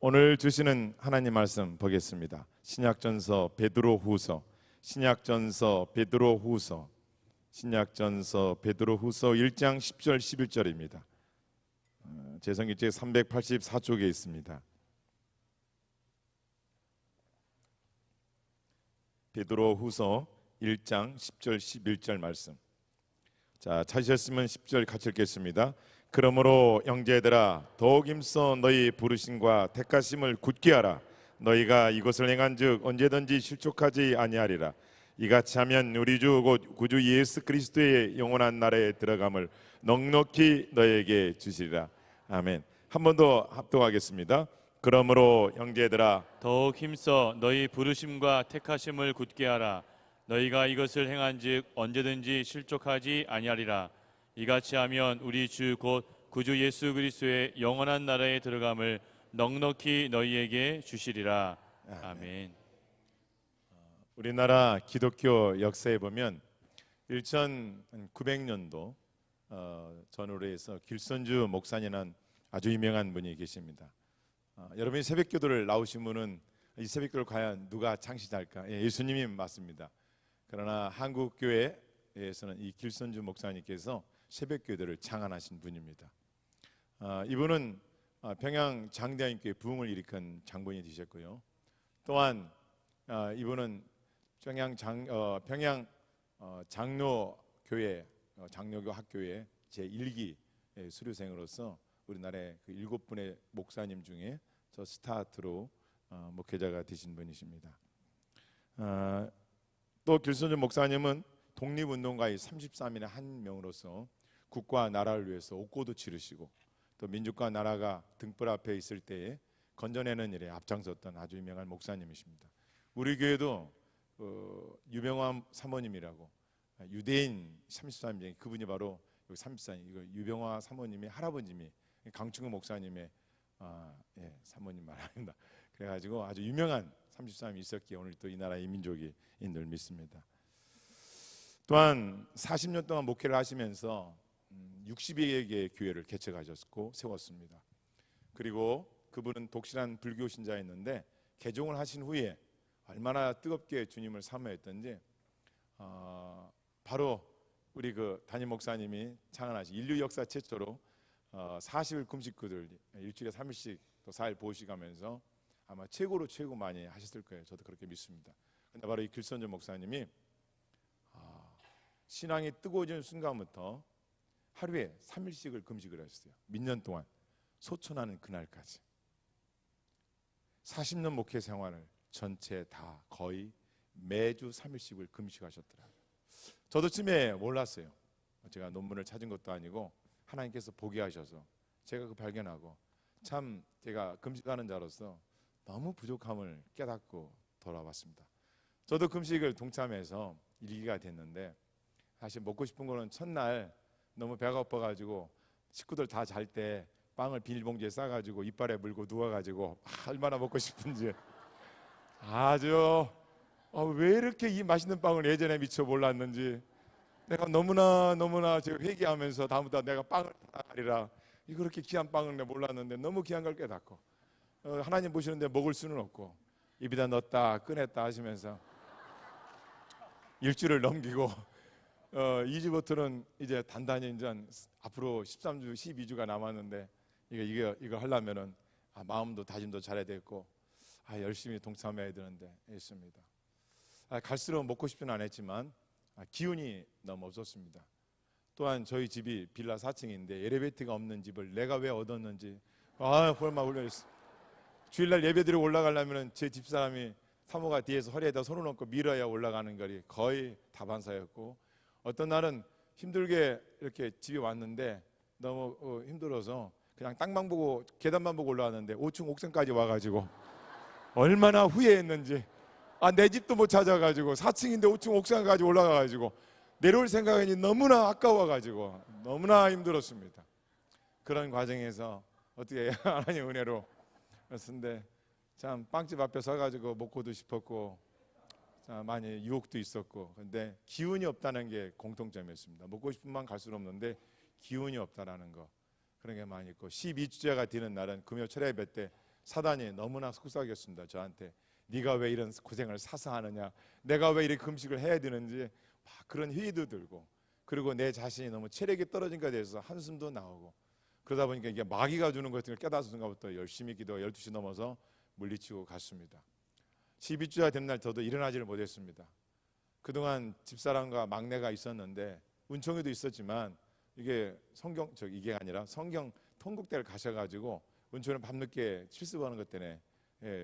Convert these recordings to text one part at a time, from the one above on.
오늘 주시는 하나님 말씀 보겠습니다. 신약전서 베드로후서 1장 10절 11절입니다. 제 성경책 384쪽에 있습니다. 베드로후서 1장 10절 11절 말씀. 자, 찾으셨으면 10절 같이 읽겠습니다. 그러므로 형제들아 더욱 힘써 너희 부르심과 택하심을 굳게 하라. 너희가 이것을 행한즉 언제든지 실족하지 아니하리라. 이같이 하면 우리 주 곧 구주 예수 그리스도의 영원한 나라에 들어감을 넉넉히 너희에게 주시리라. 아멘. 한 번 더 합독하겠습니다. 그러므로 형제들아 더욱 힘써 너희 부르심과 택하심을 굳게 하라. 너희가 이것을 행한즉 언제든지 실족하지 아니하리라. 이같이 하면 우리 주 곧 구주 예수 그리스도의 영원한 나라에 들어감을 넉넉히 너희에게 주시리라. 아멘. 우리나라 기독교 역사에 보면 1900년도 전후로 해서 길선주 목사님이라는 아주 유명한 분이 계십니다. 여러분이 새벽기도를 나오신 분은 이 새벽기도를 과연 누가 창시할까? 예수님이 맞습니다. 그러나 한국 교회에서는 이 길선주 목사님께서 새벽기도를 창안하신 분입니다. 이분은 평양 장대한교회 부흥을 일으킨 장본이 되셨고요. 또한 이분은 평양 장로교회 장로교 학교의 제1기 수료생으로서 우리나라의 그 7분의 목사님 중에 저 스타트로 목회자가 되신 분이십니다. 또 길선주 목사님은 독립운동가의 33인의 한 명으로서 국가 나라를 위해서 옥고도 치르시고 또 민족과 나라가 등불 앞에 있을 때에 건져내는 일에 앞장섰던 아주 유명한 목사님이십니다. 우리 교회도 유병화 사모님이라고 유대인 33인 그분이 바로 여기 34인 이거 유병화 사모님의 할아버님이 강충구 목사님의 사모님 말합니다. 그래가지고 아주 유명한 33이 있었기에 오늘 또 이 나라의 민족이 늘 믿습니다. 또한 40년 동안 목회를 하시면서 60여 개의 교회를 개척하셨고 세웠습니다. 그리고 그분은 독실한 불교 신자였는데 개종을 하신 후에 얼마나 뜨겁게 주님을 사모했던지 바로 우리 그 담임 목사님이 창안하신 인류 역사 최초로 40일 금식구들 일주일에 3일씩 또 4일 보시가면서 아마 최고 많이 하셨을 거예요. 저도 그렇게 믿습니다. 근데 바로 이 길선주 목사님이 신앙이 뜨거워지는 순간부터 하루에 3일씩을 금식을 하셨어요. 몇 년 동안 소천하는 그날까지 40년 목회 생활을 전체 다 거의 매주 3일씩을 금식하셨더라고요. 저도 처음에 몰랐어요. 제가 논문을 찾은 것도 아니고 하나님께서 보게 하셔서 제가 그 발견하고 참 제가 금식하는 자로서 너무 부족함을 깨닫고 돌아왔습니다. 저도 금식을 동참해서 일기가 됐는데 사실 먹고 싶은 거는 첫날 너무 배가 고파가지고 식구들 다 잘 때 빵을 비닐봉지에 싸가지고 이빨에 물고 누워가지고 얼마나 먹고 싶은지 아주 왜 이렇게 이 맛있는 빵을 예전에 미처 몰랐는지 내가 너무나 지금 회개하면서 다음부터 내가 빵을 하리라 이거 그렇게 귀한 빵을 내가 몰랐는데 너무 귀한 걸 깨닫고 하나님 보시는데 먹을 수는 없고 입에다 넣었다 꺼냈다 하시면서 일주일을 넘기고 2주부터는 이제 단단히 이제 앞으로 13주, 12주가 남았는데 이거 하려면은 마음도 다짐도 잘해야 되고 열심히 동참해야 되는데 있습니다. 갈수록 먹고 싶지는 않았지만 기운이 너무 없었습니다. 또한 저희 집이 빌라 4층인데 엘리베이터가 없는 집을 내가 왜 얻었는지 얼마나 훌륭했어. 주일날 예배드리고 올라가려면 제 집사람이 사모가 뒤에서 허리에다 손을 얹고 밀어야 올라가는 거리 거의 다반사였고 어떤 날은 힘들게 이렇게 집에 왔는데 너무 힘들어서 그냥 땅만 보고 계단만 보고 올라왔는데 5층 옥상까지 와가지고 얼마나 후회했는지 내 집도 못 찾아가지고 4층인데 5층 옥상까지 올라가가지고 내려올 생각이 너무나 아까워가지고 너무나 힘들었습니다. 그런 과정에서 어떻게 하나님 은혜로 그런데 참 빵집 앞에 서가지고 먹고도 싶었고 많이 유혹도 있었고 근데 기운이 없다는 게 공통점이었습니다. 먹고 싶은 만 갈 수는 없는데 기운이 없다라는 거 그런 게 많이 있고 12주째가 되는 날은 금요 철야 예배 때 사단이 너무나 속삭였습니다. 저한테 네가 왜 이런 고생을 사서 하느냐, 내가 왜 이렇게 금식을 해야 되는지 막 그런 회의도 들고, 그리고 내 자신이 너무 체력이 떨어진 것에 대해서 한숨도 나오고, 그러다 보니까 이게 마귀가 주는 것을 깨닫은 순간부터 열심히 기도 12시 넘어서 물리치고 갔습니다. 12주가 된 날 저도 일어나지를 못했습니다. 그동안 집사람과 막내가 있었는데 은총이도 있었지만 이게 이게 아니라 성경 통곡대를 가셔가지고 은총이는 밤늦게 실습하는 것 때문에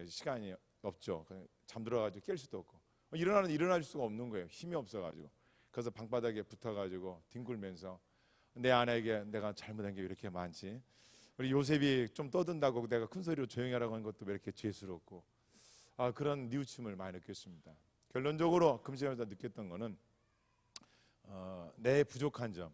시간이 없죠. 잠들어가지고 깰 수도 없고 일어날 수가 없는 거예요. 힘이 없어가지고. 그래서 방바닥에 붙어가지고 뒹굴면서 내 아내에게 내가 잘못한 게 왜 이렇게 많지? 우리 요셉이 좀 떠든다고 내가 큰 소리로 조용히 하라고 한 것도 왜 이렇게 죄스럽고, 그런 뉘우침을 많이 느꼈습니다. 결론적으로 금식하면서 느꼈던 거는 내 부족한 점,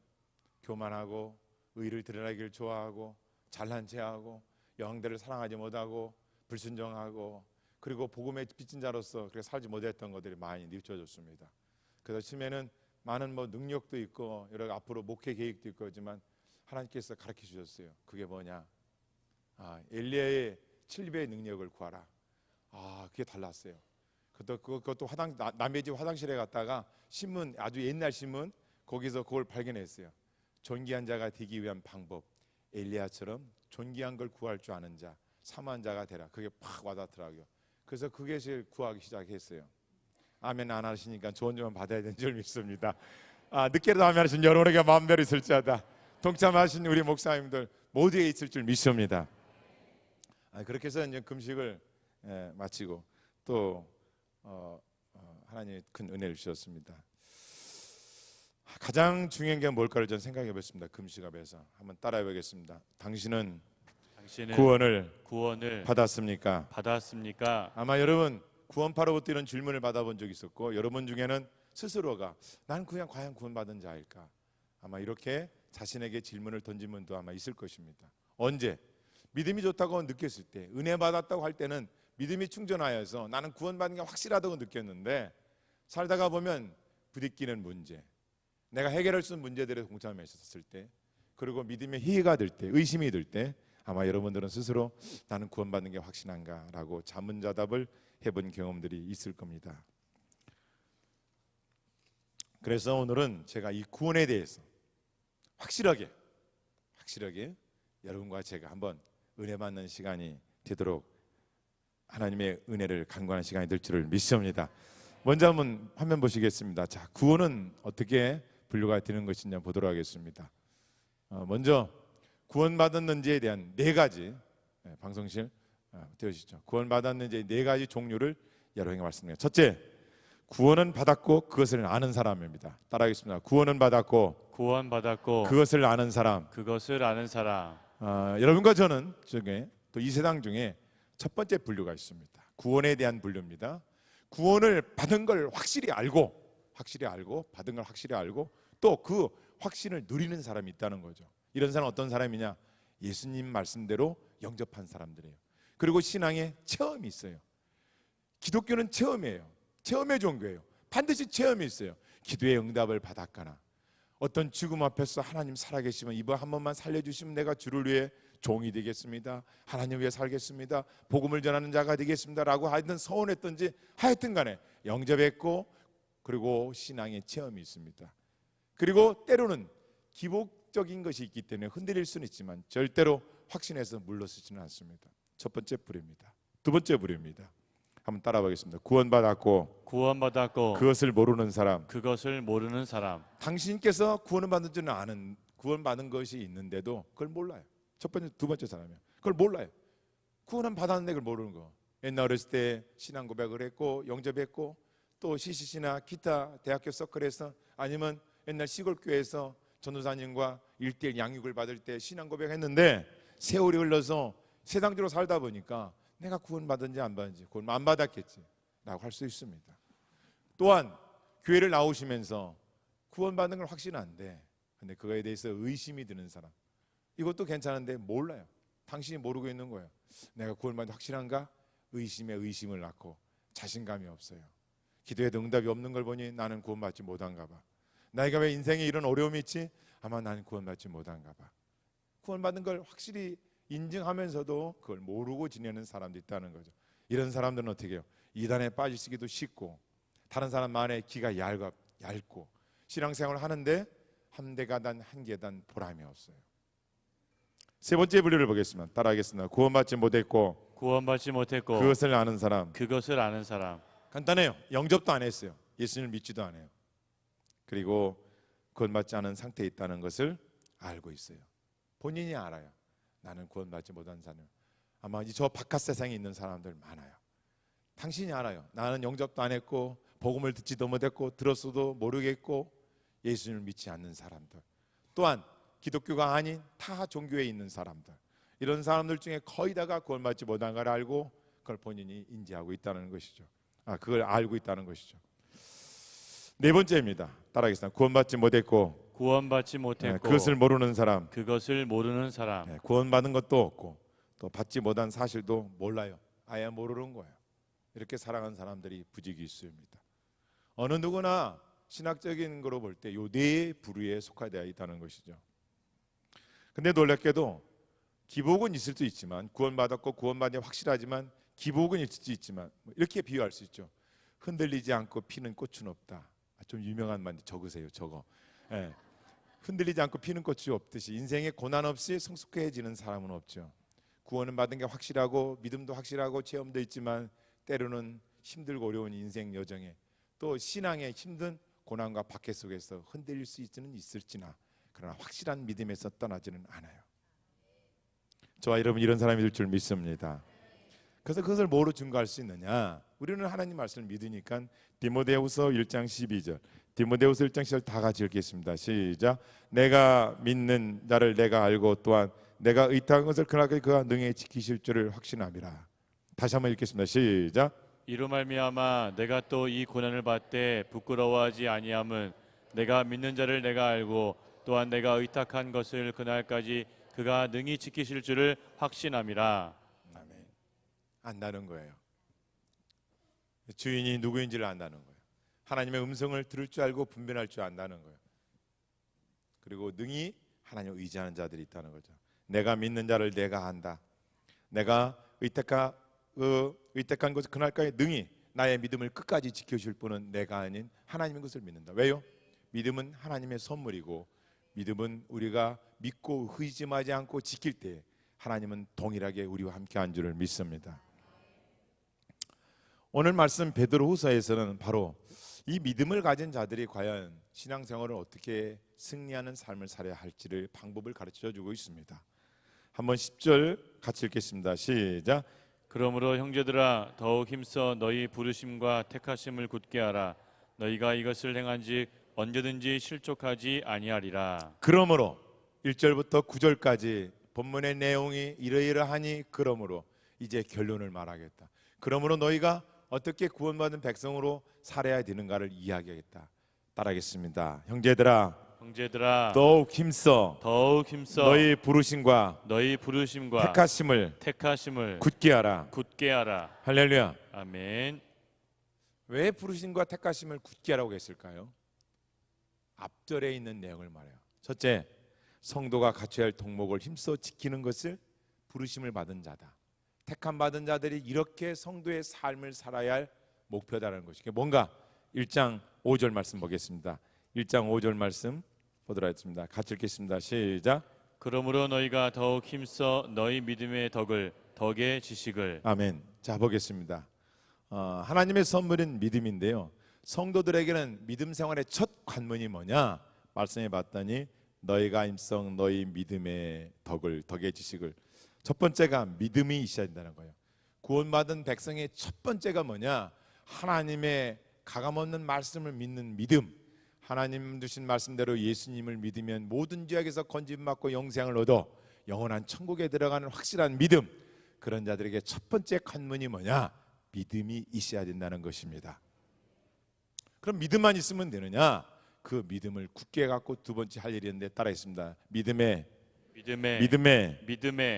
교만하고 의를 드러내기를 좋아하고 잘난 체하고 여왕들을 사랑하지 못하고 불순종하고, 그리고 복음의 빚진 자로서 그렇게 살지 못했던 것들이 많이 뉘우쳐졌습니다. 그래서 처음에는 많은 능력도 있고 여러 앞으로 목회 계획도 있고 하지만 하나님께서 가르쳐 주셨어요. 그게 뭐냐? 엘리야의 7배의 능력을 구하라. 그게 달랐어요. 그것도 남의 집 화장실에 갔다가 신문, 아주 옛날 신문, 거기서 그걸 발견했어요. 존귀한 자가 되기 위한 방법, 엘리야처럼 존귀한 걸 구할 줄 아는 자, 사모한 자가 되라. 그게 팍 와닿더라고요. 그래서 그것을 구하기 시작했어요. 아멘 안 하시니까 좋은 점만 받아야 되는 줄 믿습니다. 늦게라도 아멘 하신 여러분에게 마음대로 있을지어다. 동참하신 우리 목사님들 모두에 있을 줄 믿습니다. 그렇게 해서 이제 금식을 마치고 또 하나님이 큰 은혜를 주셨습니다. 가장 중요한 게 뭘까를 전 생각해 봤습니다. 금식 앞에서 한번 따라해 보겠습니다. 당신은 구원을 받았습니까? 아마 여러분 구원파로부터 이런 질문을 받아본 적이 있었고, 여러분 중에는 스스로가 난 그냥 과연 구원받은 자일까? 아마 이렇게 자신에게 질문을 던진 분도 아마 있을 것입니다. 언제? 믿음이 좋다고 느꼈을 때, 은혜 받았다고 할 때는 믿음이 충전하여서 나는 구원받는 게 확실하다고 느꼈는데, 살다가 보면 부딪히는 문제, 내가 해결할 수 있는 문제들에 동참했었을 때, 그리고 믿음의 희해가 될 때, 의심이 들 때, 아마 여러분들은 스스로 나는 구원받는 게 확신한가? 라고 자문자답을 해본 경험들이 있을 겁니다. 그래서 오늘은 제가 이 구원에 대해서 확실하게 여러분과 제가 한번 은혜 받는 시간이 되도록 하나님의 은혜를 간구하는 시간이 될 줄을 믿습니다. 먼저 한번 화면 보시겠습니다. 자, 구원은 어떻게 분류가 되는 것인지 보도록 하겠습니다. 먼저 구원받았는지에 대한 네 가지, 방송실 띄워주시죠. 구원받았는지 네 가지 종류를 여러분에게 말씀드립니다. 첫째, 구원은 받았고 그것을 아는 사람입니다. 따라하겠습니다. 구원은 받았고 그것을 아는 사람. 여러분과 저는 중에 또 이 세상 중에 첫 번째 분류가 있습니다. 구원에 대한 분류입니다. 구원을 받은 걸 확실히 알고 받은 걸 확실히 알고 또 그 확신을 누리는 사람이 있다는 거죠. 이런 사람은 어떤 사람이냐? 예수님 말씀대로 영접한 사람들이에요. 그리고 신앙에 체험이 있어요. 기독교는 체험이에요. 체험의 종교예요. 반드시 체험이 있어요. 기도의 응답을 받았거나 어떤 죽음 앞에서 하나님 살아계시면 이번 한 번만 살려주시면 내가 주를 위해 종이 되겠습니다. 하나님 위해 살겠습니다. 복음을 전하는 자가 되겠습니다. 라고 하여튼 서원했던지 하여튼 간에 영접했고, 그리고 신앙의 체험이 있습니다. 그리고 때로는 기복적인 것이 있기 때문에 흔들릴 수는 있지만 절대로 확신해서 물러서지는 않습니다. 첫 번째 부류입니다. 두 번째 부류입니다. 한번 따라 보겠습니다. 구원받았고 그것을 모르는 사람. 당신께서 구원을 받은 줄은 아는, 구원받은 것이 있는데도 그걸 몰라요. 첫 번째, 두 번째 사람이에요. 그걸 몰라요. 구원은 받았는데 그걸 모르는 거. 옛날 어렸을 때 신앙 고백을 했고 영접했고 또 CCC나 기타 대학교 서클에서 아니면 옛날 시골 교회에서 전도사님과 1:1 양육을 받을 때 신앙 고백했는데 세월이 흘러서 세상적으로 살다 보니까 내가 구원받은지 안 받은지, 구원 안 받았겠지 라고 할 수 있습니다. 또한 교회를 나오시면서 구원받는 걸 확신은 안 돼. 근데 그거에 대해서 의심이 드는 사람, 이것도 괜찮은데 몰라요. 당신이 모르고 있는 거예요. 내가 구원받는 확실한가? 의심에 의심을 낳고 자신감이 없어요. 기도에도 응답이 없는 걸 보니 나는 구원받지 못한가 봐. 나이가 왜 인생에 이런 어려움이 있지? 아마 나는 구원받지 못한가 봐. 구원받는 걸 확실히 인정하면서도 그걸 모르고 지내는 사람도 있다는 거죠. 이런 사람들은 어떻게 해요? 이단에 빠지시기도 쉽고 다른 사람 말에 귀가 얇고 신앙생활을 하는데 한 계단 한 계단 보람이 없어요. 세 번째 분류를 보겠습니다. 따라하겠습니다. 구원받지 못했고 구원받지 못했고 그것을 아는 사람. 그것을 아는 사람. 간단해요. 영접도 안 했어요. 예수님을 믿지도 않아요. 그리고 구원받지 않은 상태에 있다는 것을 알고 있어요. 본인이 알아요. 나는 구원받지 못한 사람. 아마 저 바깥 세상에 있는 사람들 많아요. 당신이 알아요. 나는 영접도 안 했고 복음을 듣지도 못했고 들었어도 모르겠고 예수님을 믿지 않는 사람들, 또한 기독교가 아닌 타 종교에 있는 사람들, 이런 사람들 중에 거의 다가 구원받지 못한 걸 알고 그걸 본인이 인지하고 있다는 것이죠. 그걸 알고 있다는 것이죠. 네 번째입니다. 따라하겠습니다. 구원받지 못했고 구원받지 못했고 그것을 모르는 사람. 그것을 모르는 사람. 구원받은 것도 없고 또 받지 못한 사실도 몰라요. 아예 모르는 거예요. 이렇게 살아가는 사람들이 부지기수입니다. 어느 누구나 신학적인 거로 볼 때 요 네 부류에 속하되어 있다는 것이죠. 근데 놀랍게도 기복은 있을 수 있지만, 구원받았고 구원받이 확실하지만 기복은 있을 수 있지만, 이렇게 비유할 수 있죠. 흔들리지 않고 피는 꽃은 없다. 좀 유명한 말 적으세요. 저거. 흔들리지 않고 피는 꽃이 없듯이 인생에 고난 없이 성숙해지는 사람은 없죠. 구원은 받은 게 확실하고 믿음도 확실하고 체험도 있지만 때로는 힘들고 어려운 인생 여정에 또 신앙의 힘든 고난과 박해 속에서 흔들릴 수 있을지나 그러나 확실한 믿음에서 떠나지는 않아요. 저와 여러분 이런 사람이 될 줄 믿습니다. 그래서 그것을 뭐로 증거할 수 있느냐? 우리는 하나님 말씀을 믿으니까 디모데후서 1장 12절, 디모데후서 1장 10절 다 같이 읽겠습니다. 시작. 내가 믿는 자를 내가 알고 또한 내가 의탁한 것을 그날까지 그가 능히 지키실 줄을 확신함이라. 다시 한번 읽겠습니다. 시작. 이로 말미암아 내가 또 이 고난을 받되 부끄러워하지 아니함은 내가 믿는 자를 내가 알고 또한 내가 의탁한 것을 그날까지 그가 능히 지키실 줄을 확신함이라. 아멘. 안다는 거예요. 주인이 누구인지를 안다는 거예요. 하나님의 음성을 들을 줄 알고 분별할 줄 안다는 거예요. 그리고 능히 하나님을 의지하는 자들이 있다는 거죠. 내가 믿는 자를 내가 안다. 내가 의탁한 것을 그날까지 능히 나의 믿음을 끝까지 지켜줄 분은 내가 아닌 하나님인 것을 믿는다. 왜요? 믿음은 하나님의 선물이고 믿음은 우리가 믿고 의심하지 않고 지킬 때 하나님은 동일하게 우리와 함께한 줄을 믿습니다. 오늘 말씀 베드로후서에서는 바로 이 믿음을 가진 자들이 과연 신앙생활을 어떻게 승리하는 삶을 살아야 할지를 방법을 가르쳐주고 있습니다. 한번 10절 같이 읽겠습니다. 시작. 그러므로 형제들아 더욱 힘써 너희 부르심과 택하심을 굳게 하라. 너희가 이것을 행한즉 언제든지 실족하지 아니하리라. 그러므로 1절부터 9절까지 본문의 내용이 이러이러하니 그러므로 이제 결론을 말하겠다. 그러므로 너희가 어떻게 구원받은 백성으로 살아야 되는가를 이야기하겠다. 따라하겠습니다. 형제들아 더욱 힘써 너희 부르심과 택하심을 굳게 하라. 할렐루야. 아멘. 왜 부르심과 택하심을 굳게 하라고 했을까요? 앞절에 있는 내용을 말해요. 첫째, 성도가 갖춰야 할 덕목을 힘써 지키는 것을 부르심을 받은 자다. 택함 받은 자들이 이렇게 성도의 삶을 살아야 할 목표다라는 것이 뭔가 1장 5절 말씀 보겠습니다. 1장 5절 말씀 보도록 하겠습니다. 같이 읽겠습니다. 시작. 그러므로 너희가 더욱 힘써 너희 믿음의 덕의 지식을. 아멘. 자 보겠습니다. 하나님의 선물인 믿음인데요. 성도들에게는 믿음 생활의 첫 관문이 뭐냐? 말씀해 봤더니 너희가 힘써 너희 믿음의 덕의 지식을. 첫 번째가 믿음이 있어야 된다는 거예요. 구원받은 백성의 첫 번째가 뭐냐? 하나님의 가감없는 말씀을 믿는 믿음. 하나님 주신 말씀대로 예수님을 믿으면 모든 죄악에서 건짐받고 영생을 얻어 영원한 천국에 들어가는 확실한 믿음. 그런 자들에게 첫 번째 관문이 뭐냐? 믿음이 있어야 된다는 것입니다. 그럼 믿음만 있으면 되느냐? 그 믿음을 굳게 갖고 두 번째 할 일이 있는데 따라했습니다. 믿음에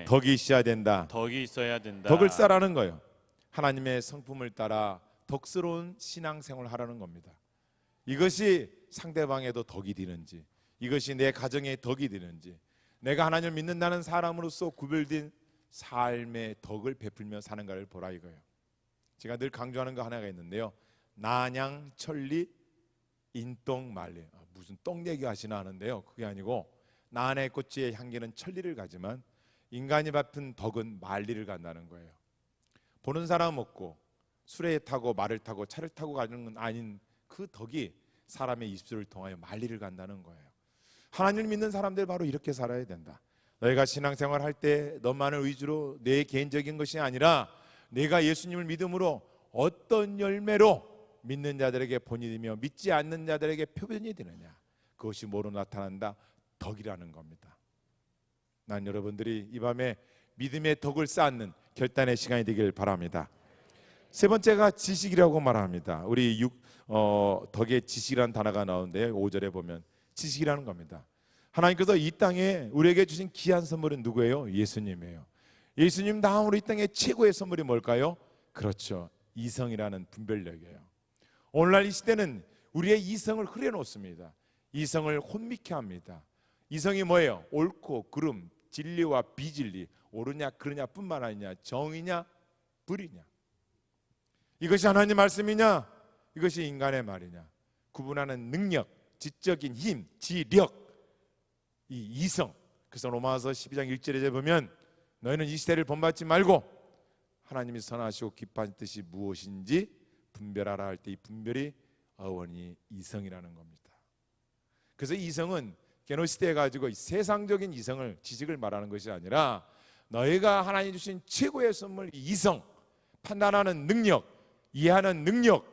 덕이 있어야 된다. 덕을 쌓으라는 거예요. 하나님의 성품을 따라 덕스러운 신앙생활을 하라는 겁니다. 이것이 상대방에도 덕이 되는지, 이것이 내 가정에 덕이 되는지, 내가 하나님을 믿는다는 사람으로서 구별된 삶의 덕을 베풀며 사는가를 보라 이거예요. 제가 늘 강조하는 거 하나가 있는데요. 난양 천리 인똥 말리. 무슨 똥 얘기 하시나 하는데요. 그게 아니고 난의 꽃의 향기는 천리를 가지만 인간이 베푼 덕은 만리를 간다는 거예요. 보는 사람 없고 수레 타고 말을 타고 차를 타고 가는 건 아닌 그 덕이 사람의 입술을 통하여 만리를 간다는 거예요. 하나님을 믿는 사람들 바로 이렇게 살아야 된다. 너희가 신앙생활 할 때 너만을 위주로 내 개인적인 것이 아니라 내가 예수님을 믿음으로 어떤 열매로 믿는 자들에게 본이되며 믿지 않는 자들에게 표변이 되느냐, 그것이 뭐로 나타난다? 덕이라는 겁니다. 난 여러분들이 이 밤에 믿음의 덕을 쌓는 결단의 시간이 되길 바랍니다. 세 번째가 지식이라고 말합니다. 우리 덕의 지식이라는 단어가 나오는데요, 5절에 보면 지식이라는 겁니다. 하나님께서 이 땅에 우리에게 주신 귀한 선물은 누구예요? 예수님이에요. 예수님 다음으로 이 땅의 최고의 선물이 뭘까요? 그렇죠, 이성이라는 분별력이에요. 오늘날 이 시대는 우리의 이성을 흐려놓습니다. 이성을 혼미케 합니다. 이성이 뭐예요? 옳고 그름, 진리와 비진리, 옳으냐 그르냐 뿐만 아니냐, 정이냐 불이냐, 이것이 하나님 말씀이냐, 이것이 인간의 말이냐, 구분하는 능력, 지적인 힘, 지력, 이 이성. 그래서 로마서 12장 1절에 보면 너희는 이 시대를 본받지 말고 하나님이 선하시고 기뻐하신 뜻이 무엇인지 분별하라 할 때 이 분별이 어원이 이성이라는 겁니다. 그래서 이성은 게노시대 가지고 세상적인 이성을, 지식을 말하는 것이 아니라 너희가 하나님 주신 최고의 선물 이성, 판단하는 능력, 이해하는 능력,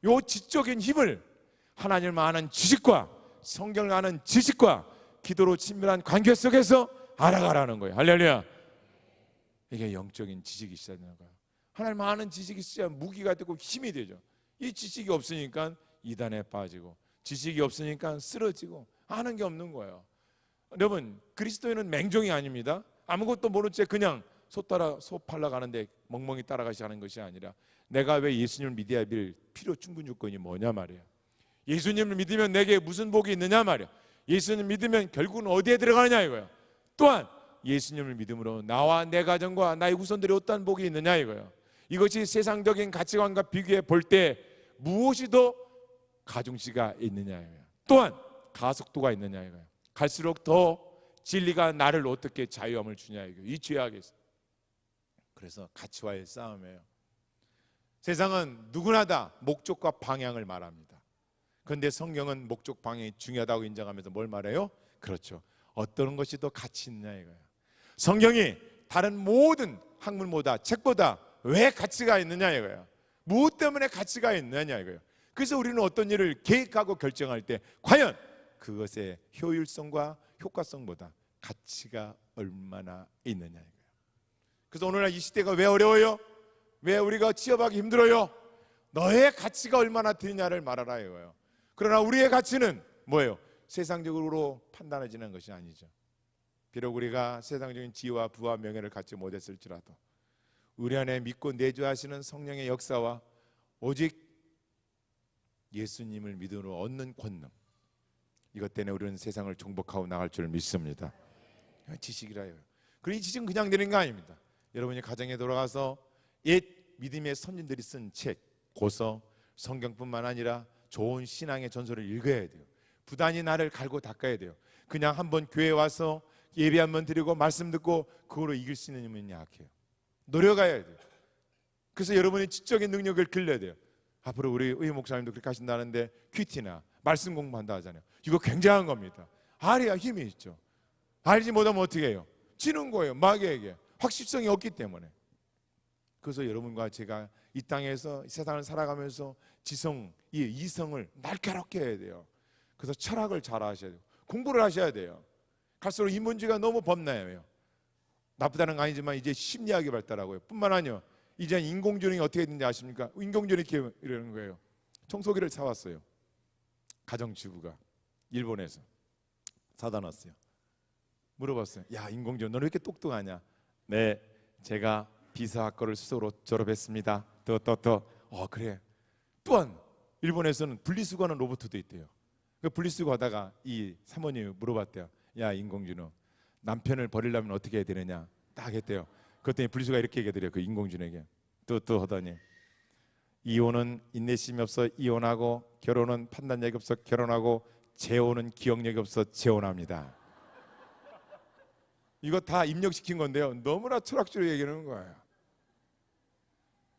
요 지적인 힘을 하나님을 아는 지식과 성경을 아는 지식과 기도로 친밀한 관계 속에서 알아가라는 거예요. 할렐루야. 이게 영적인 지식이 있어야 되는 거예요. 하나님 아는 지식이 있어야 무기가 되고 힘이 되죠. 이 지식이 없으니까 이단에 빠지고, 지식이 없으니까 쓰러지고, 아는 게 없는 거예요. 여러분, 그리스도인은 맹종이 아닙니다. 아무것도 모른 채 그냥 소 팔러 가는데 멍멍이 따라가시는 것이 아니라 내가 왜 예수님을 믿어야 될 필요 충분 조건이 뭐냐 말이에요. 예수님을 믿으면 내게 무슨 복이 있느냐 말이에요. 예수님을 믿으면 결국은 어디에 들어가느냐 이거예요. 또한 예수님을 믿음으로 나와 내 가정과 나의 후손들이 어떠한 복이 있느냐 이거예요. 이것이 세상적인 가치관과 비교해 볼 때 무엇이 더 가중치가 있느냐 이거예요. 또한 가속도가 있느냐 이거예요. 갈수록 더 진리가 나를 어떻게 자유함을 주냐 이거예요. 이 죄악에서. 그래서 가치와의 싸움이에요. 세상은 누구나 다 목적과 방향을 말합니다. 그런데 성경은 목적 방향이 중요하다고 인정하면서 뭘 말해요? 그렇죠, 어떤 것이 더 가치 있느냐 이거예요. 성경이 다른 모든 학문보다, 책보다 왜 가치가 있느냐 이거예요. 무엇 때문에 가치가 있느냐 이거예요. 그래서 우리는 어떤 일을 계획하고 결정할 때 과연 그것의 효율성과 효과성보다 가치가 얼마나 있느냐 이거예요. 그래서 오늘날 이 시대가 왜 어려워요? 왜 우리가 취업하기 힘들어요? 너의 가치가 얼마나 되느냐를 말하라 이거예요. 그러나 우리의 가치는 뭐예요? 세상적으로 판단해지는 것이 아니죠. 비록 우리가 세상적인 지위와 부와 명예를 갖지 못했을지라도 우리 안에 믿고 내주하시는 성령의 역사와 오직 예수님을 믿음으로 얻는 권능, 이것 때문에 우리는 세상을 정복하고 나갈 줄 믿습니다. 지식이라요. 그리고 이 지식은 그냥 되는 거 아닙니다. 여러분이 가정에 돌아가서 옛 믿음의 선진들이 쓴 책, 고서, 성경뿐만 아니라 좋은 신앙의 전설을 읽어야 돼요. 부단히 나를 갈고 닦아야 돼요. 그냥 한번 교회 와서 예배 한번 드리고 말씀 듣고 그거로 이길 수 있는 힘은 약해요. 노력해야 돼요. 그래서 여러분이 지적인 능력을 길러야 돼요. 앞으로 우리 의회 목사님도 그렇게 하신다는데 큐티나 말씀 공부한다 하잖아요. 이거 굉장한 겁니다. 알아야 힘이 있죠. 알지 못하면 어떻게 해요? 지는 거예요. 마귀에게. 확실성이 없기 때문에. 그래서 여러분과 제가 이 땅에서 세상을 살아가면서 이성을 날카롭게 해야 돼요. 그래서 철학을 잘 하셔야 돼요. 공부를 하셔야 돼요. 갈수록 인본주의가 너무 범람해요. 나쁘다는 건 아니지만 이제 심리학이 발달하고요. 뿐만 아니라 이제 인공지능이 어떻게 되는지 아십니까? 인공지능이 이러는 거예요. 청소기를 사왔어요. 가정주부가 일본에서 사다 놨어요. 물어봤어요. 야, 인공지능 너는 왜 이렇게 똑똑하냐? 네, 제가 비서학과를 수석으로 졸업했습니다. 그래. 또한 일본에서는 분리수거하는 로봇도 있대요. 그 분리수거하다가 이 사모님이 물어봤대요. 야, 인공지능 남편을 버리려면 어떻게 해야 되느냐? 딱 했대요. 그랬더니 분리수가 이렇게 얘기하더래요. 그 인공지능에게 또 하더니 이혼은 인내심이 없어 이혼하고, 결혼은 판단력이 없어 결혼하고, 재혼은 기억력이 없어 재혼합니다. 이거 다 입력시킨 건데요. 너무나 철학적으로 얘기하는 거예요.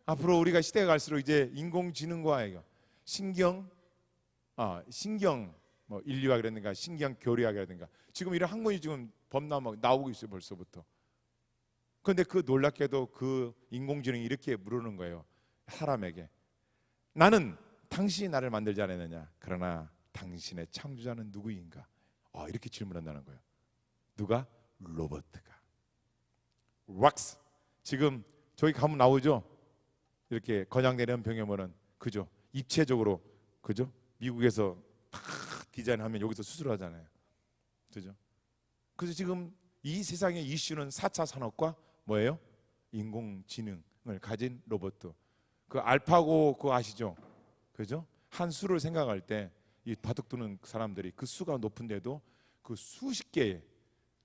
앞으로 우리가 시대가 갈수록 이제 인공지능과 이거 신경 뭐 인류학이라든가 신경 교류학이라든가 지금 이런 학문이 지금 범람하고 나오고 있어요. 벌써부터. 그런데 그 놀랍게도 그 인공지능이 이렇게 물으는 거예요. 사람에게 나는 당신이 나를 만들지 않았느냐, 그러나 당신의 창조자는 누구인가? 이렇게 질문한다는 거예요. 누가? 로버트가. 왁스. 지금 저기 가면 나오죠. 이렇게 건양되는 병에면은 그죠? 입체적으로 그죠? 미국에서 다 디자인하면 여기서 수술하잖아요. 그죠? 그래서 지금 이 세상의 이슈는 4차 산업과 뭐예요? 인공지능을 가진 로봇. 그 알파고 그거 아시죠? 그죠? 한 수를 생각할 때 이 바둑 두는 사람들이 그 수가 높은데도 그 수십 개의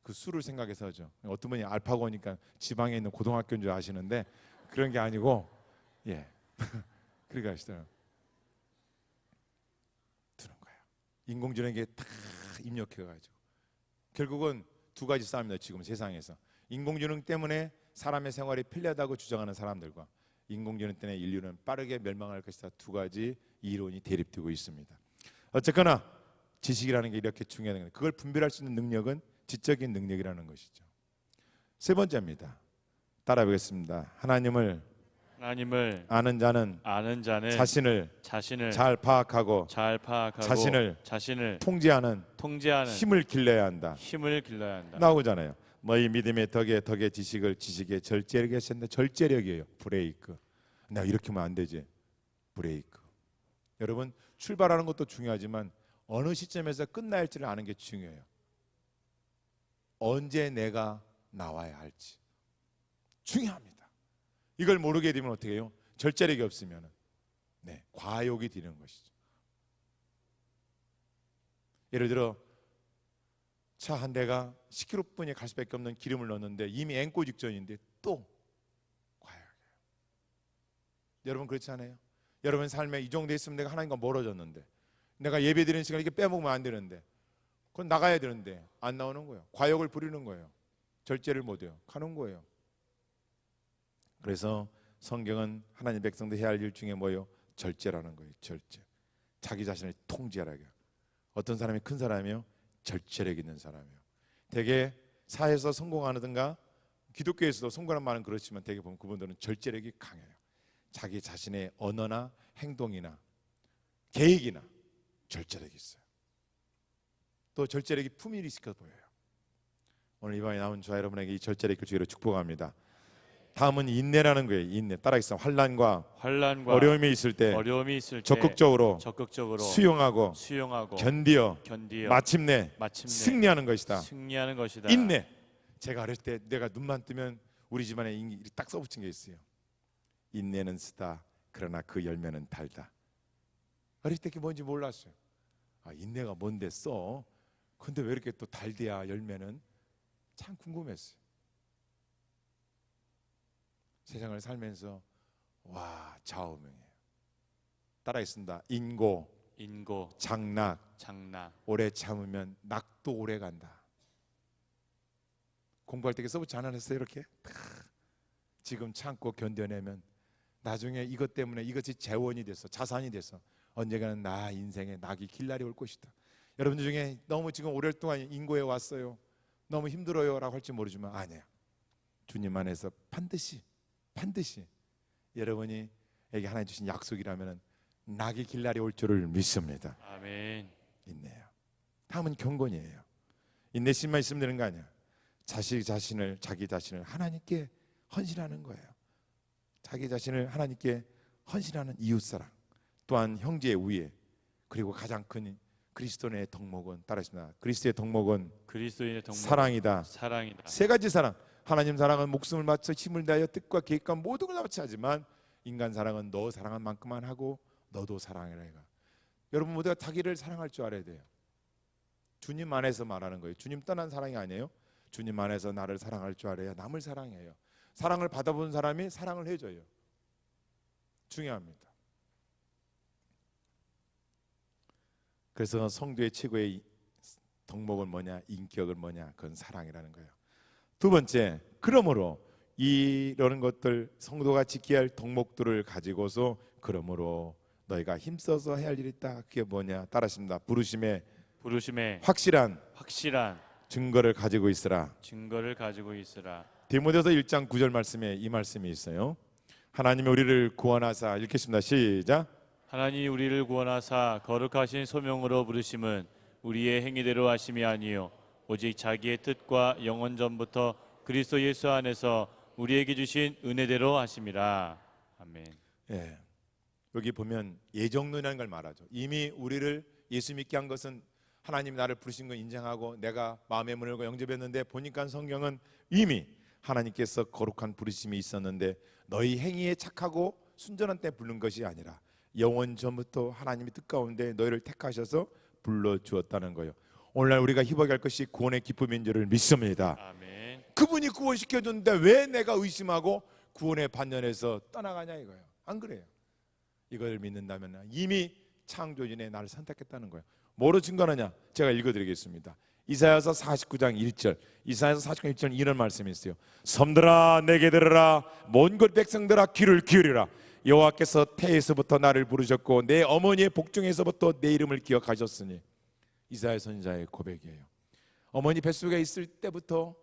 그 수를 생각해서 하죠. 어떤 분이 알파고니까 지방에 있는 고등학교인 줄 아시는데 그런 게 아니고 그렇게 하시더라고요. 두는 거예요. 인공지능에게 다 입력해가지고 결국은 두 가지 싸움이다. 지금 세상에서 인공지능 때문에 사람의 생활이 편리하다고 주장하는 사람들과 인공지능 때문에 인류는 빠르게 멸망할 것이다. 두 가지 이론이 대립되고 있습니다. 어쨌거나 지식이라는 게 이렇게 중요한 거예요. 그걸 분별할 수 있는 능력은 지적인 능력이라는 것이죠. 세 번째입니다. 따라해보겠습니다. 하나님을 아는 자는 자신을 잘 파악하고 자신을 통제하는 힘을 길러야 한다. 나오잖아요. 너희 믿음의 덕에 지식의 절제력이 하셨는데, 절제력이에요. 브레이크. 내가 이렇게 하면 안 되지. 브레이크. 여러분, 출발하는 것도 중요하지만 어느 시점에서 끝나야 할지를 아는 게 중요해요. 언제 내가 나와야 할지 중요합니다. 이걸 모르게 되면 어떻게 해요? 절제력이 없으면 과욕이 되는 것이죠. 예를 들어 차 한 대가 10km뿐이 갈 수밖에 없는 기름을 넣었는데 이미 앵꼬 직전인데 또 과욕이에요. 여러분 그렇지 않아요? 여러분 삶에 이 정도 있으면 내가 하나님과 멀어졌는데, 내가 예배드리는 시간 이렇게 빼먹으면 안 되는데, 그건 나가야 되는데 안 나오는 거예요. 과욕을 부리는 거예요. 절제를 못해요. 가는 거예요. 그래서 성경은 하나님 백성들 해야 할 일 중에 뭐예요? 절제라는 거예요. 절제. 자기 자신을 통제하라고요. 어떤 사람이 큰 사람이요? 절제력 있는 사람이에요. 대개 사회에서 성공하든가 기독교에서도 성공하는 말은 그렇지만 대개 보면 그분들은 절제력이 강해요. 자기 자신의 언어나 행동이나 계획이나 절제력이 있어요. 또 절제력이 품위를 시켜 보여요. 오늘 이 방에 나온 저와 여러분에게 이 절제력을 주기로 축복합니다. 다음은 인내라는 거예요. 인내. 따라하겠습니다. 환난과 어려움이 있을 때 적극적으로 수용하고 견디어 마침내 승리하는 것이다. 인내. 제가 어릴 때 내가 눈만 뜨면 우리 집안에 딱 써붙인 게 있어요. 인내는 쓰다 그러나 그 열매는 달다. 어릴 때 그게 뭔지 몰랐어요. 인내가 뭔데 써? 근데 왜 이렇게 또 달대야 열매는? 참 궁금했어요. 세상을 살면서 좌우명이에요. 따라했습니다. 인고 장락 오래 참으면 낙도 오래 간다. 공부할 때 써붙지 않았어요? 이렇게 지금 참고 견뎌내면 나중에 이것 때문에 이것이 재원이 돼서 자산이 돼서 언젠가는 나 인생에 낙이 길 날이 올 것이다. 여러분들 중에 너무 지금 오랫동안 인고해 왔어요. 너무 힘들어요 라고 할지 모르지만 아니에요. 주님 안에서 반드시 여러분이 에게 하나님 주신 약속이라면 낙이 길 날이 올 줄을 믿습니다. 아멘. 인내요. 다음은 경건이에요. 인내심만 있으면 되는 거 아니야. 자기 자신을 하나님께 헌신하는 거예요. 자기 자신을 하나님께 헌신하는 이웃사랑, 또한 형제의 우애, 그리고 가장 큰 그리스도의 덕목은 따라했습니다. 그리스도의 덕목은 사랑이다. 세 가지 사랑. 하나님 사랑은 목숨을 바쳐 힘을 다하여 뜻과 계획과 모든 걸 바쳐 하지만 인간 사랑은 너 사랑한 만큼만 하고 너도 사랑해라. 여러분 모두가 자기를 사랑할 줄 알아야 돼요. 주님 안에서 말하는 거예요. 주님 떠난 사랑이 아니에요. 주님 안에서 나를 사랑할 줄 알아야 남을 사랑해요. 사랑을 받아본 사람이 사랑을 해줘요. 중요합니다. 그래서 성도의 최고의 덕목은 뭐냐? 인격은 뭐냐? 그건 사랑이라는 거예요. 두 번째, 그러므로 이런 것들 성도가 지켜야 할 덕목들을 가지고서 그러므로 너희가 힘써서 해야 할 일이 있다. 그게 뭐냐? 따라하십니다. 부르심의 확실한 증거를 가지고 있으라. 디모데서 1장 9절 말씀에 이 말씀이 있어요. 하나님이 우리를 구원하사, 읽겠습니다. 시작. 하나님이 우리를 구원하사 거룩하신 소명으로 부르심은 우리의 행위대로 하심이 아니요 오직 자기의 뜻과 영원 전부터 그리스도 예수 안에서 우리에게 주신 은혜대로 하심이라. 아멘. 예. 여기 보면 예정론이라는 걸 말하죠. 이미 우리를 예수 믿게 한 것은 하나님이 나를 부르신 걸 인정하고 내가 마음의 문을 열고 영접했는데, 보니까 성경은 이미 하나님께서 거룩한 부르심이 있었는데 너희 행위에 착하고 순전한 때 부른 것이 아니라 영원 전부터 하나님이 뜻 가운데 너희를 택하셔서 불러주었다는 거예요. 오늘날 우리가 희박할 것이 구원의 기쁨인 줄을 믿습니다. 아멘. 그분이 구원시켜줬는데 왜 내가 의심하고 구원의 반전에서 떠나가냐 이거예요. 안 그래요? 이걸 믿는다면 이미 창조진에 나를 선택했다는 거예요. 뭐로 증거하느냐? 제가 읽어드리겠습니다. 이사야서 49장 1절, 이사야서 49장 1절 이런 말씀이 있어요. 섬들아 내게 들으라, 먼 곳 백성들아 귀를 기울이라. 여호와께서 태에서부터 나를 부르셨고 내 어머니의 복중에서부터 내 이름을 기억하셨으니. 이사야 선지자의 고백이에요. 어머니 뱃속에 있을 때부터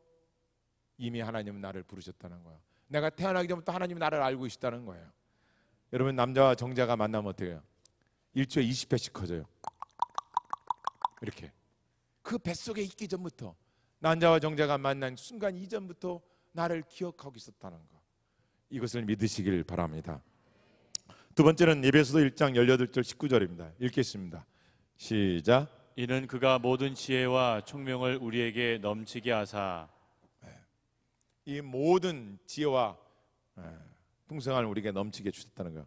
이미 하나님은 나를 부르셨다는 거예요. 내가 태어나기 전부터 하나님이 나를 알고 계시다는 거예요. 여러분, 남자와 정자가 만나면 어떻게 해요? 1초에 20회씩 커져요. 이렇게. 그 뱃속에 있기 전부터, 남자와 정자가 만난 순간 이전부터 나를 기억하고 있었다는 거, 이것을 믿으시길 바랍니다. 두 번째는 에베소서 1장 18절 19절입니다. 읽겠습니다. 시작. 이는 그가 모든 지혜와 총명을 우리에게 넘치게 하사. 이 모든 지혜와 풍성함을 우리에게 넘치게 주셨다는 거예요.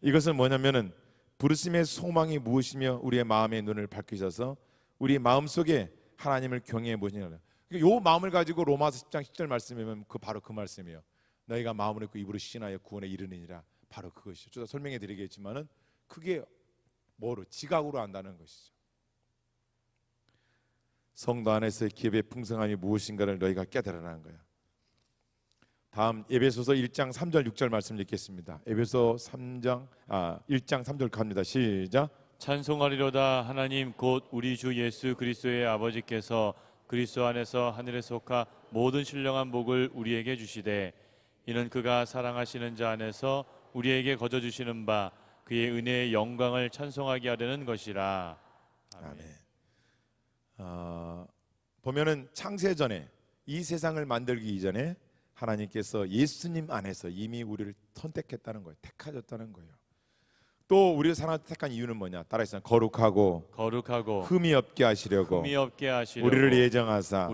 이것은 뭐냐면은 부르심의 소망이 무엇이며 우리의 마음의 눈을 밝히셔서 우리 마음속에 하나님을 경외해 보시는, 이 마음을 가지고 로마서 10장 10절 말씀이면 바로 그 말씀이에요. 너희가 마음을 읽고 입으로 시인하여 구원에 이르느니라. 바로 그것이죠. 좀 더 설명해 드리겠지만은 그게 뭐로? 지각으로 한다는 것이죠. 성도 안에서의 기업의 풍성함이 무엇인가를 너희가 깨달으라는 거야. 다음 에베소서 1장 3절 6절 말씀 읽겠습니다. 에베소 1장 3절 갑니다. 시작. 찬송하리로다 하나님 곧 우리 주 예수 그리스도의 아버지께서 그리스도 안에서 하늘에 속하 모든 신령한 복을 우리에게 주시되 이는 그가 사랑하시는 자 안에서 우리에게 거저 주시는 바 그의 은혜의 영광을 찬송하게 하려는 것이라. 아멘. 보면은 창세전에, 이 세상을 만들기 이전에 하나님께서 예수님 안에서 이미 우리를 선택했다는 거예요. 택하셨다는 거예요. 또 우리를 사랑을 택한 이유는 뭐냐? 따라해서 거룩하고 흠이 없게 하시려고 우리를 예정하사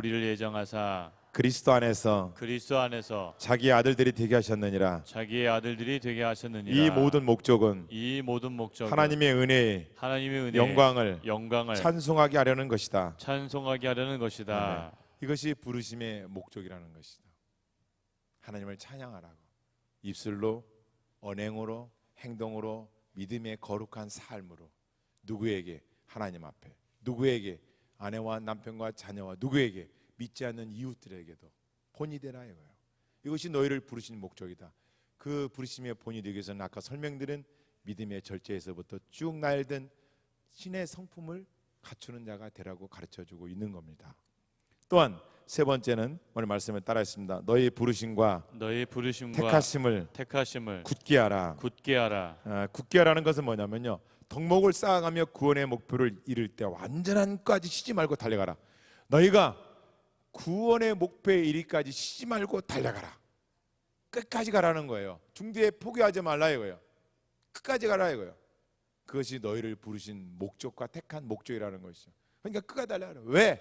그리스도 안에서 자기의 아들들이 되게 하셨느니라. 이 모든 목적은 하나님의 은혜의 영광을 찬송하게 하려는 것이다. 아멘. 이것이 부르심의 목적이라는 것이다. 하나님을 찬양하라고, 입술로, 언행으로, 행동으로, 믿음의 거룩한 삶으로, 누구에게? 하나님 앞에, 누구에게? 아내와 남편과 자녀와, 누구에게? 믿지 않는 이웃들에게도 본이 되라 이거예요. 이것이 너희를 부르신 목적이다. 그 부르심의 본이 되기 위해서는 아까 설명드린 믿음의 절제에서부터 쭉 나열된 신의 성품을 갖추는 자가 되라고 가르쳐주고 있는 겁니다. 또한 세 번째는 오늘 말씀을 따라했습니다. 너희 부르심과 택하심을 굳게 하라. 굳게 하라는 것은 뭐냐면요, 덕목을 쌓아가며 구원의 목표를 이룰 때 완전한까지 쉬지 말고 달려가라. 너희가 구원의 목표에 이르기까지 쉬지 말고 달려가라. 끝까지 가라는 거예요. 중도에 포기하지 말라 이거예요. 끝까지 가라 이거예요. 그것이 너희를 부르신 목적과 택한 목적이라는 것이죠. 그러니까 끝까지 달려가라. 왜?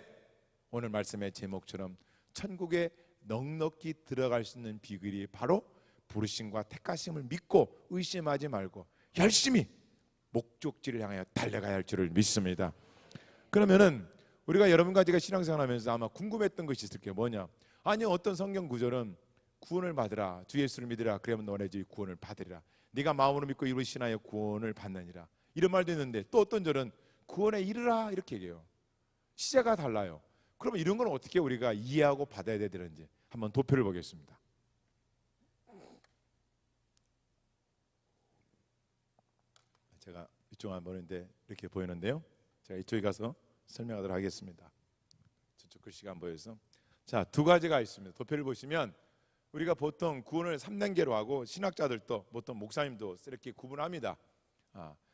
오늘 말씀의 제목처럼 천국에 넉넉히 들어갈 수 있는 비결이 바로 부르심과 택하심을 믿고 의심하지 말고 열심히 목적지를 향하여 달려가야 할 줄을 믿습니다. 그러면은 우리가 여러분과 제가 신앙생활하면서 아마 궁금했던 것이 있을 게 뭐냐? 아니 어떤 성경 구절은 구원을 받으라, 주 예수를 믿으라, 그러면 너네 집 구원을 받으리라. 네가 마음으로 믿고 이루신하여 구원을 받느니라. 이런 말도 있는데 또 어떤 절은 구원에 이르라 이렇게 얘기해요. 시제가 달라요. 그러면 이런 건 어떻게 우리가 이해하고 받아야 되는지 한번 도표를 보겠습니다. 제가 이쪽 안 보는데 이렇게 보이는데요. 제가 이쪽에 가서 설명하도록 하겠습니다. 저쪽 글씨가 안 보여서. 자, 두 가지가 있습니다. 도표를 보시면 우리가 보통 구원을 3단계로 하고 신학자들도 보통 목사님도 이렇게 구분합니다.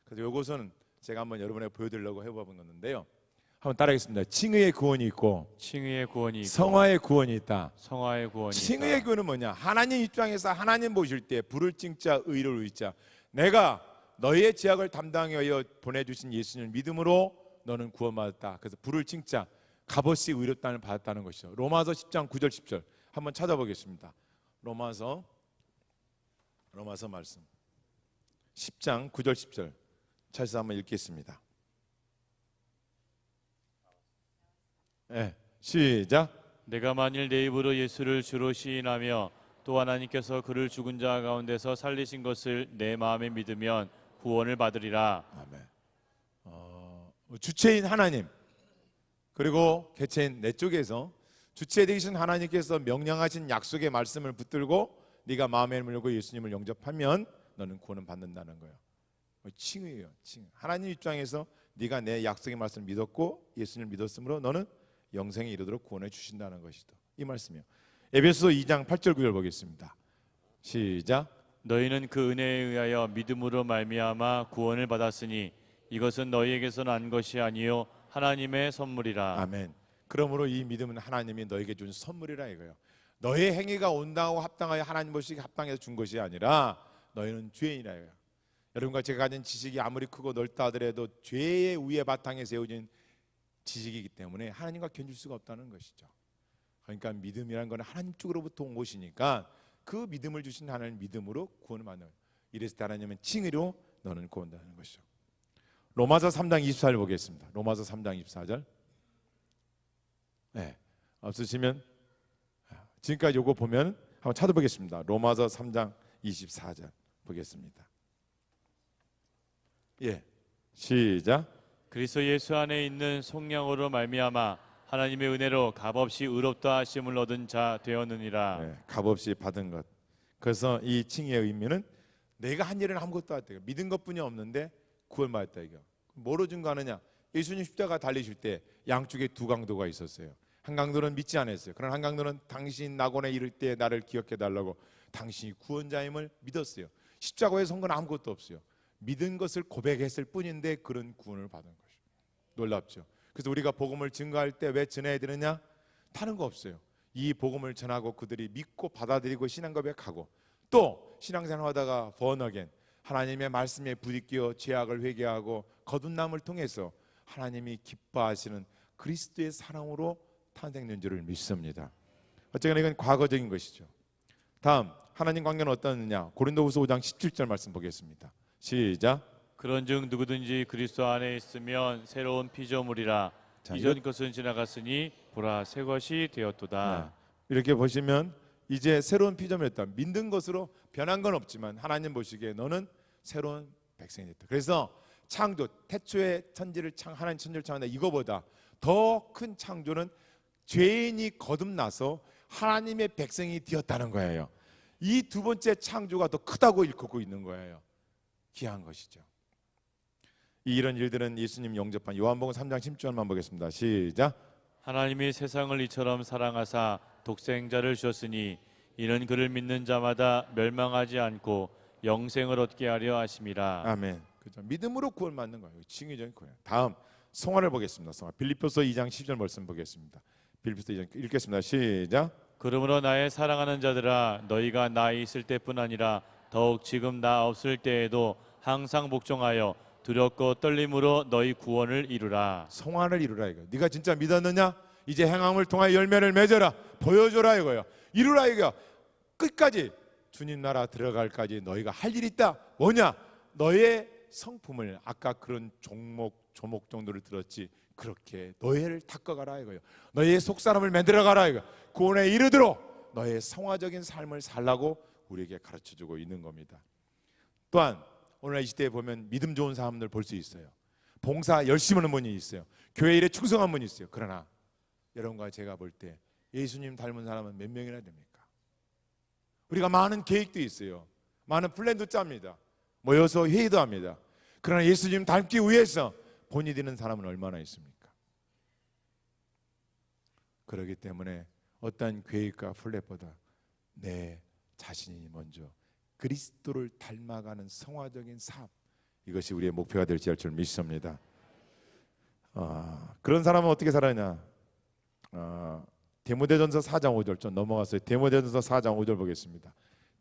그래서 이것은 제가 한번 여러분에게 보여드리려고 해본 건데요. 한번 따라하겠습니다. 칭의의 구원이 있고, 칭의의 구원이 있고, 성화의 구원이 있다. 성화의 구원이 칭의의 있다. 구원은 뭐냐? 하나님 입장에서 하나님 보실 때 불을 칭자 의를 의자, 내가 너희의 죄악을 담당하여 보내주신 예수님을 믿음으로 너는 구원받았다. 그래서 불을 칭자 값없이 의롭다는 받았다는 것이죠. 로마서 10장 9절 10절 한번 찾아보겠습니다. 로마서 말씀 10장 9절 10절 찾아서 한번 읽겠습니다. 네, 시작. 내가 만일 내 입으로 예수를 주로 시인하며 또 하나님께서 그를 죽은 자 가운데서 살리신 것을 내 마음에 믿으면 구원을 받으리라. 아멘. 주체인 하나님 그리고 개체인 내 쪽에서 주체 되신 하나님께서 명령하신 약속의 말씀을 붙들고 네가 마음에 물고 예수님을 영접하면 너는 구원을 받는다는 거예요. 칭의예요. 칭. 하나님 입장에서 네가 내 약속의 말씀을 믿었고 예수님을 믿었으므로 너는 영생에 이르도록 구원해 주신다는 것이다. 이 말씀이요. 에베소 2장 8절 9절 보겠습니다. 시작. 너희는 그 은혜에 의하여 믿음으로 말미암아 구원을 받았으니 이것은 너희에게서 난 것이 아니요 하나님의 선물이라. 아멘. 그러므로 이 믿음은 하나님이 너에게 준 선물이라 이거예요. 너의 행위가 온당하고 합당하여 하나님 보시기에 합당해서 준 것이 아니라 너희는 죄인이라 이거예요. 여러분과 제가 가진 지식이 아무리 크고 넓다 하더라도 죄의 위에 바탕에 세워진 지식이기 때문에 하나님과 견줄 수가 없다는 것이죠. 그러니까 믿음이라는 건 하나님 쪽으로부터 온 것이니까 그 믿음을 주신 하나님 믿음으로 구원을 받는 거예요. 이랬을 때 하나님은 칭의로 너는 구원받는 것이죠. 로마서 3장 24절 보겠습니다. 로마서 3장 24절. 네, 없으시면 지금까지 요거 보면 한번 찾아보겠습니다. 로마서 3장 24절 보겠습니다. 예, 시작. 그리스도 예수 안에 있는 성령으로 말미암아 하나님의 은혜로 값없이 의롭다 하심을 얻은 자 되었느니라. 네, 값없이 받은 것. 그래서 이 칭의의 의미는 내가 한 일은 아무것도 안 돼. 믿은 것뿐이 없는데 구원받았다 이거. 뭐로 증거하느냐? 예수님 십자가 달리실 때 양쪽에 두 강도가 있었어요. 한 강도는 믿지 않았어요. 그러나 한 강도는 당신 낙원에 이를 때 나를 기억해 달라고 당신이 구원자임을 믿었어요. 십자가에 선 건 아무것도 없어요. 믿은 것을 고백했을 뿐인데 그런 구원을 받은 것이죠. 놀랍죠. 그래서 우리가 복음을 증거할 때 왜 전해야 되느냐? 다른 거 없어요. 이 복음을 전하고 그들이 믿고 받아들이고 신앙 고백하고 또 신앙생활하다가 번어겐 하나님의 말씀에 부딪혀 죄악을 회개하고 거듭남을 통해서 하나님이 기뻐하시는 그리스도의 사랑으로 탄생된 줄을 믿습니다. 어쨌거나 이건 과거적인 것이죠. 다음 하나님 관계는 어떠느냐? 고린도후서 5장 17절 말씀 보겠습니다. 시작. 그런즉 누구든지 그리스도 안에 있으면 새로운 피조물이라. 이전 것은 지나갔으니 보라 새 것이 되었도다. 이렇게 보시면 이제 새로운 피조물이었다. 믿는 것으로 변한 건 없지만 하나님 보시기에 너는 새로운 백성이 됐다. 그래서 창조 태초의 천지를 하나님 천지를 창조한다. 이거보다 더 큰 창조는 죄인이 거듭나서 하나님의 백성이 되었다는 거예요. 이 두 번째 창조가 더 크다고 일컫고 있는 거예요. 귀한 것이죠. 이런 일들은 예수님 영접한 요한복음 3장 10절만 보겠습니다. 시작. 하나님이 세상을 이처럼 사랑하사 독생자를 주셨으니 이는 그를 믿는 자마다 멸망하지 않고 영생을 얻게 하려 하심이라. 아멘. 그죠? 믿음으로 구원받는 거예요. 칭의적인 구원. 다음 성화를 보겠습니다. 성화. 빌립보서 2장 10절 말씀 보겠습니다. 빌립보서 2장 읽겠습니다. 시작. 그러므로 나의 사랑하는 자들아 너희가 나 있을 때뿐 아니라 더욱 지금 나 없을 때에도 항상 복종하여 두렵고 떨림으로 너희 구원을 이루라. 성화를 이루라 이거. 네가 진짜 믿었느냐? 이제 행함을 통하여 열매를 맺어라. 보여줘라 이거요. 이루라 이거. 끝까지 주님 나라 들어갈까지 너희가 할 일이 있다. 뭐냐? 너의 성품을 아까 그런 종목 조목 정도를 들었지 그렇게 너희를 닦아가라 이거예요. 너희의 속사람을 만들어가라 이거. 구원에 이르도록 너희의 성화적인 삶을 살라고 우리에게 가르쳐주고 있는 겁니다. 또한 오늘 이 시대에 보면 믿음 좋은 사람들 볼 수 있어요. 봉사 열심히 하는 분이 있어요. 교회 일에 충성한 분이 있어요. 그러나 여러분과 제가 볼 때 예수님 닮은 사람은 몇 명이나 됩니까? 우리가 많은 계획도 있어요. 많은 플랜도 짭니다. 모여서 회의도 합니다. 그러나 예수님 닮기 위해서 본이 되는 사람은 얼마나 있습니까? 그렇기 때문에 어떤 계획과 플랫보다 내 자신이 먼저 그리스도를 닮아가는 성화적인 삶, 이것이 우리의 목표가 될지 할 줄 믿습니다. 그런 사람은 어떻게 살아냐? 디모데전서 4장 5절 좀 넘어갔어요. 디모데전서 4장 5절 보겠습니다.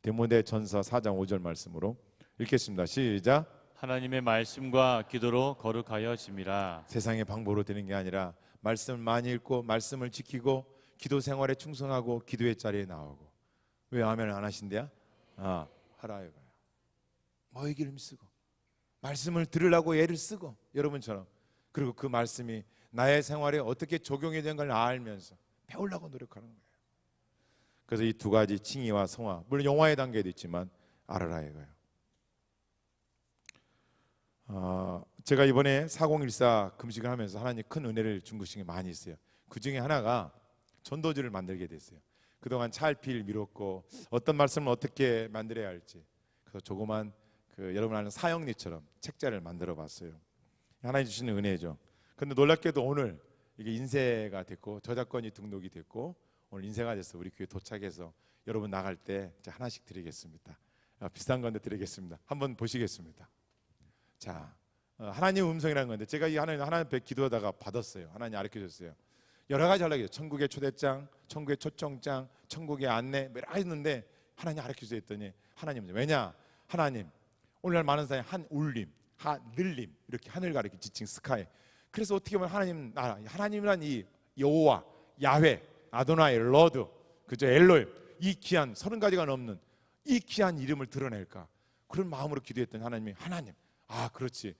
디모데전서 4장 5절 말씀으로 읽겠습니다. 시작. 하나님의 말씀과 기도로 거룩하여 짐이라. 세상의 방법으로 되는 게 아니라 말씀을 많이 읽고 말씀을 지키고 기도 생활에 충성하고 기도의 자리에 나오고. 왜 아멘 안 하신대요? 하라 이거예요. 뭐 얘기를 쓰고 말씀을 들으려고 애를 쓰고 여러분처럼, 그리고 그 말씀이 나의 생활에 어떻게 적용이 된 걸 알면서 배우려고 노력하는 거예요. 그래서 이 두 가지 칭의와 성화, 물론 영화의 단계도 있지만 알아라 이거예요. 제가 이번에 4014 금식을 하면서 하나님 큰 은혜를 준 것이 많이 있어요. 그 중에 하나가 전도지를 만들게 됐어요. 그동안 차일피일 미뤘고 어떤 말씀을 어떻게 만들어야 할지, 그래서 조그만 여러분 아는 사형리처럼 책자를 만들어 봤어요. 하나님 주시는 은혜죠. 근데 놀랍게도 오늘 이게 인쇄가 됐고 저작권이 등록이 됐고 오늘 인쇄가 돼서 우리 교회 도착해서 여러분 나갈 때 하나씩 드리겠습니다. 비싼 건데 드리겠습니다. 한번 보시겠습니다. 자, 하나님의 음성이라는 건데 제가 이 하나님 앞에 기도하다가 받았어요. 하나님 가르쳐 줬어요. 여러 가지 하려고 해요. 천국의 초대장, 천국의 초청장, 천국의 안내 뭐 이렇게 했는데 하나님 가르쳐 주세요 했더니 하나님은, 왜냐? 하나님 오늘날 많은 사람이 한 울림, 하늘림 이렇게 하늘 가리키 지칭 스카이. 그래서 어떻게 보면 하나님 나라, 하나님이란 이 여호와, 야훼, 아도나이, 러드, 그죠? 엘로임, 이 귀한 30가지가 넘는 이 귀한 이름을 드러낼까? 그런 마음으로 기도했더니 하나님이, 하나님, 그렇지.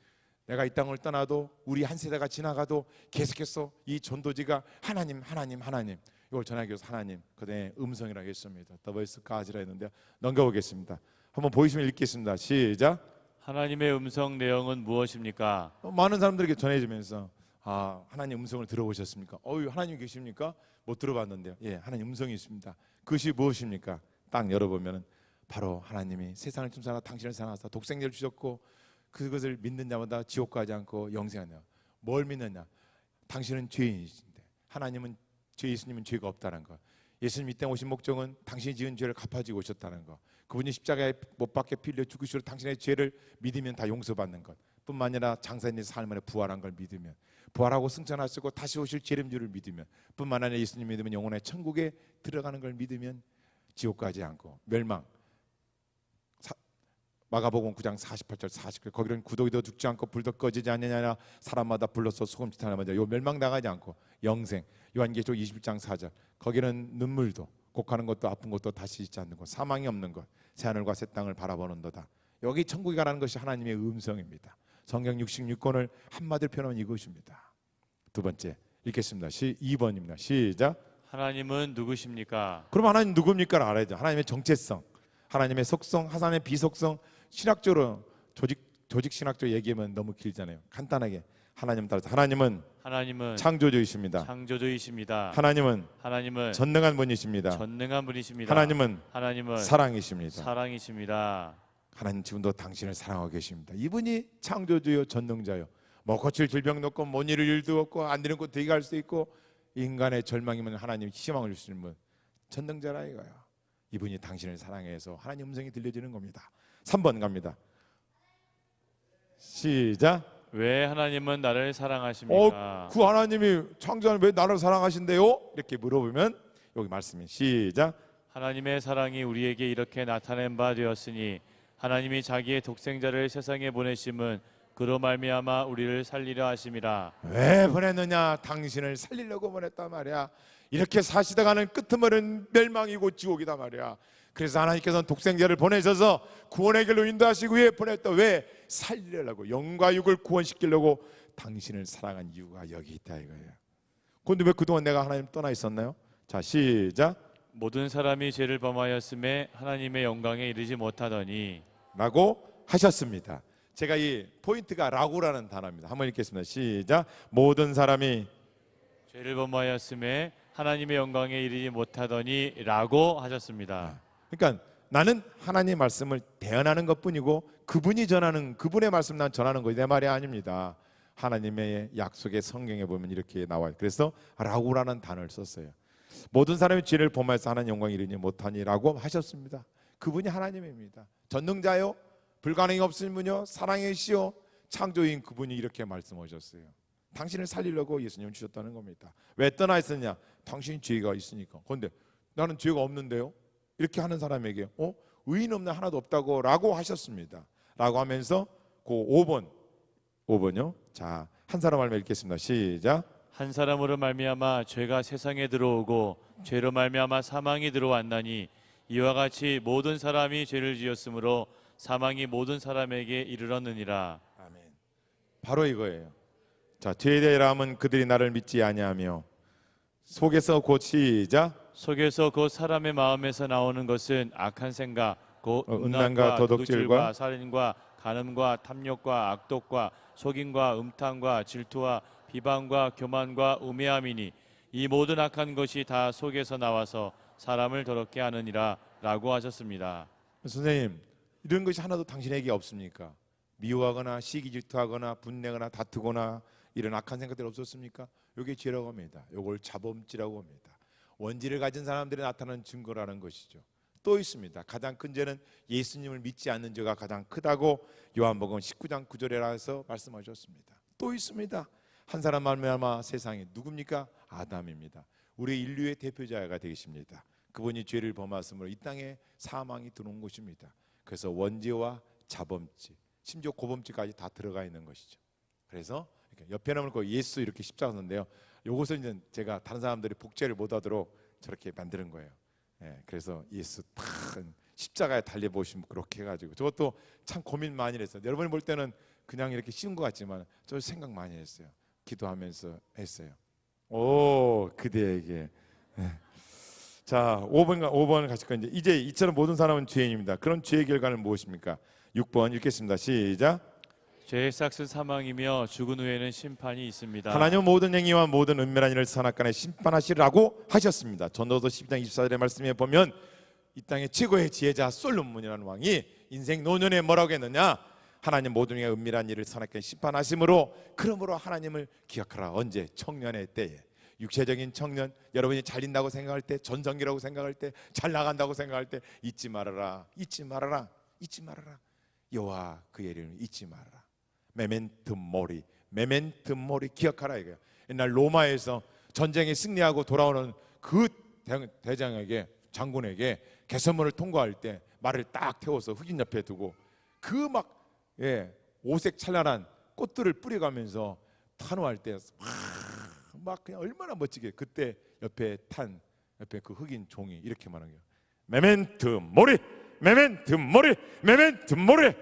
내가 이 땅을 떠나도 우리 한 세대가 지나가도 계속해서 이 전도지가 하나님, 하나님, 하나님 이걸 전하기 위해서 하나님 그다음에 음성이라고 했습니다. The voice of God이라 했는데 넘겨보겠습니다. 한번 보이시면 읽겠습니다. 시작. 하나님의 음성 내용은 무엇입니까? 많은 사람들에게 전해지면서 하나님 음성을 들어보셨습니까? 하나님 계십니까? 못 들어봤는데요. 예, 하나님 음성이 있습니다. 그것이 무엇입니까? 딱 열어보면 바로 하나님이 세상을 춤사라 당신을 사랑하사 독생자를 주셨고 그것을 믿는 자마다 지옥 가지 않고 영생하냐. 뭘 믿느냐? 당신은 죄인이신데 하나님은 예수님은 죄가 없다는 거. 예수님 이 땅 오신 목적은 당신이 지은 죄를 갚아주고 오셨다는 거. 그분이 십자가에 못 박혀 피 흘려 죽으시고 당신의 죄를 믿으면 다 용서받는 것 뿐만 아니라 장사님 삶 안에 부활한 걸 믿으면, 부활하고 승천하시고 다시 오실 재림주를 믿으면, 뿐만 아니라 예수님 믿으면 영혼의 천국에 들어가는 걸 믿으면 지옥 가지 않고 멸망. 마가복음 9장 48절 49절 거기는 구더기도 죽지 않고 불도 꺼지지 않느냐, 사람마다 불러서 소금짓 하나마다 요 멸망당하지 않고 영생. 요한계시록 21장 4절 거기는 눈물도 곡하는 것도 아픈 것도 다시 있지 않는 것, 사망이 없는 것, 새하늘과 새 땅을 바라보는도다. 여기 천국에 가라는 것이 하나님의 음성입니다. 성경 66권을 한마디로 표현하면 이것입니다. 두 번째 읽겠습니다. 2번입니다. 시작. 하나님은 누구십니까? 그럼 하나님 누굽니까? 알아야죠. 하나님의 정체성, 하나님의 속성, 하나님의 비속성. 신학적으로 조직 신학적으로 얘기하면 너무 길잖아요. 간단하게 하나님 따라서 하나님은 창조주이십니다. 하나님은 전능한 분이십니다. 하나님은 사랑이십니다. 하나님 지금도 당신을 사랑하고 계십니다. 이분이 창조주요 전능자요. 뭐 고칠 질병도 없고 못 이룰 일도 없고 안 되는 곳 되게 할 수 있고 인간의 절망이면 하나님 희망을 주시는 분, 전능자라 이거예요. 이분이 당신을 사랑해서 하나님 음성이 들려지는 겁니다. 3번 갑니다. 시작. 왜 하나님은 나를 사랑하십니까? 그 하나님이 창조하는 왜 나를 사랑하신대요? 이렇게 물어보면 여기 말씀이 시작. 하나님의 사랑이 우리에게 이렇게 나타낸 바 되었으니 하나님이 자기의 독생자를 세상에 보내심은 그로 말미암아 우리를 살리려 하심이라. 왜 보냈느냐? 당신을 살리려고 보냈단 말이야. 이렇게 사시다가는 끄트머리는 멸망이고 지옥이다 말이야. 그래서 하나님께서는 독생자를 보내셔서 구원의 길로 인도하시기 위해 보냈다. 왜? 살리려고, 영과 육을 구원시키려고 당신을 사랑한 이유가 여기 있다 이거예요. 그런데 왜 그동안 내가 하나님 떠나 있었나요? 자, 시작. 모든 사람이 죄를 범하였음에 하나님의 영광에 이르지 못하더니 라고 하셨습니다. 제가 이 포인트가 라고라는 단어입니다. 한번 읽겠습니다. 시작. 모든 사람이 죄를 범하였음에 하나님의 영광에 이르지 못하더니 라고 하셨습니다. 그러니까 나는 하나님의 말씀을 대언하는 것뿐이고 그분이 전하는 그분의 말씀 난 전하는 거 내 말이 아닙니다. 하나님의 약속의 성경에 보면 이렇게 나와요. 그래서 라고라는 단어를 썼어요. 모든 사람이 죄를 범하여서 하나님 영광에 이르지 못하니라고 하셨습니다. 그분이 하나님입니다. 전능자요, 불가능이 없으신 분이요, 사랑의 시요, 창조인 그분이 이렇게 말씀하셨어요. 당신을 살리려고 예수님 주셨다는 겁니다. 왜 떠나 있었냐? 당신이 죄가 있으니까. 그런데 나는 죄가 없는데요? 이렇게 하는 사람에게 의인 없는 하나도 없다고 라고 하셨습니다. 라고 하면서 그 5번요. 자, 한 사람 말씀 읽겠습니다. 시작. 한 사람으로 말미암아 죄가 세상에 들어오고 죄로 말미암아 사망이 들어왔나니 이와 같이 모든 사람이 죄를 지었으므로 사망이 모든 사람에게 이르렀느니라. 아멘. 바로 이거예요. 자, 죄에 대함은 그들이 나를 믿지 아니하며 속에서 곧 시작. 속에서 곧 사람의 마음에서 나오는 것은 악한 생각, 곧 음란과 도둑질과 살인과 간음과 탐욕과 악독과 속임과 음탕과 질투와 비방과 교만과 우매함이니 이 모든 악한 것이 다 속에서 나와서 사람을 더럽게 하느니라 라고 하셨습니다. 선생님, 이런 것이 하나도 당신에게 없습니까? 미워하거나 시기 질투하거나 분내거나 다투거나 이런 악한 생각들 없었습니까? 이게 죄라고 합니다. 이걸 자범죄라고 합니다. 원죄를 가진 사람들이 나타나는 증거라는 것이죠. 또 있습니다. 가장 큰 죄는 예수님을 믿지 않는 죄가 가장 크다고 요한복음 19장 9절에서 말씀하셨습니다. 또 있습니다. 한 사람 말미암아 세상에 누굽니까? 아담입니다. 우리 인류의 대표자가 되십니다. 그분이 죄를 범하심으로 이 땅에 사망이 들어온 것입니다. 그래서 원죄와 자범죄, 심지어 고범죄까지 다 들어가 있는 것이죠. 그래서 옆에 나물 거 예수 이렇게 십자가 썼는데요. 이것을 이제 제가 다른 사람들이 복제를 못하도록 저렇게 만드는 거예요. 그래서 예수 탁 십자가에 달려 보시면 그렇게 해가지고 저것도 참 고민 많이 했어요. 여러분이 볼 때는 그냥 이렇게 쉬운 것 같지만 저 생각 많이 했어요. 기도하면서 했어요. 오, 그대에게. 자, 5번을 가실 건데 이제 이처럼 모든 사람은 죄인입니다. 그럼 죄의 결과는 무엇입니까? 6번 읽겠습니다. 시작. 죄의 삭은 사망이며 죽은 후에는 심판이 있습니다. 하나님은 모든 행위와 모든 은밀한 일을 선악간에 심판하시라고 하셨습니다. 전도서 12장 24절의 말씀에 보면 이 땅의 최고의 지혜자 솔로몬이라는 왕이 인생 노년에 뭐라고 했느냐? 하나님 모든 행위와 은밀한 일을 선악간에 심판하심으로 그러므로 하나님을 기억하라. 언제? 청년의 때에. 육체적인 청년, 여러분이 잘린다고 생각할 때, 전성기라고 생각할 때, 잘 나간다고 생각할 때 잊지 말아라. 잊지 말아라. 잊지 말아라. 여호와 그의 이름을 잊지 말아라. 메멘토 모리, 메멘토 모리 기억하라 이거예요. 옛날 로마에서 전쟁에 승리하고 돌아오는 그 대장에게 장군에게 개선문을 통과할 때 말을 딱 태워서 흑인 옆에 두고 그 막 오색 찬란한 꽃들을 뿌려가면서 탄호할 때 막 그냥 얼마나 멋지게 그때 옆에 그 흑인 종이 이렇게 말한 거예요. 메멘토 모리, 메멘토 모리, 메멘토 모리.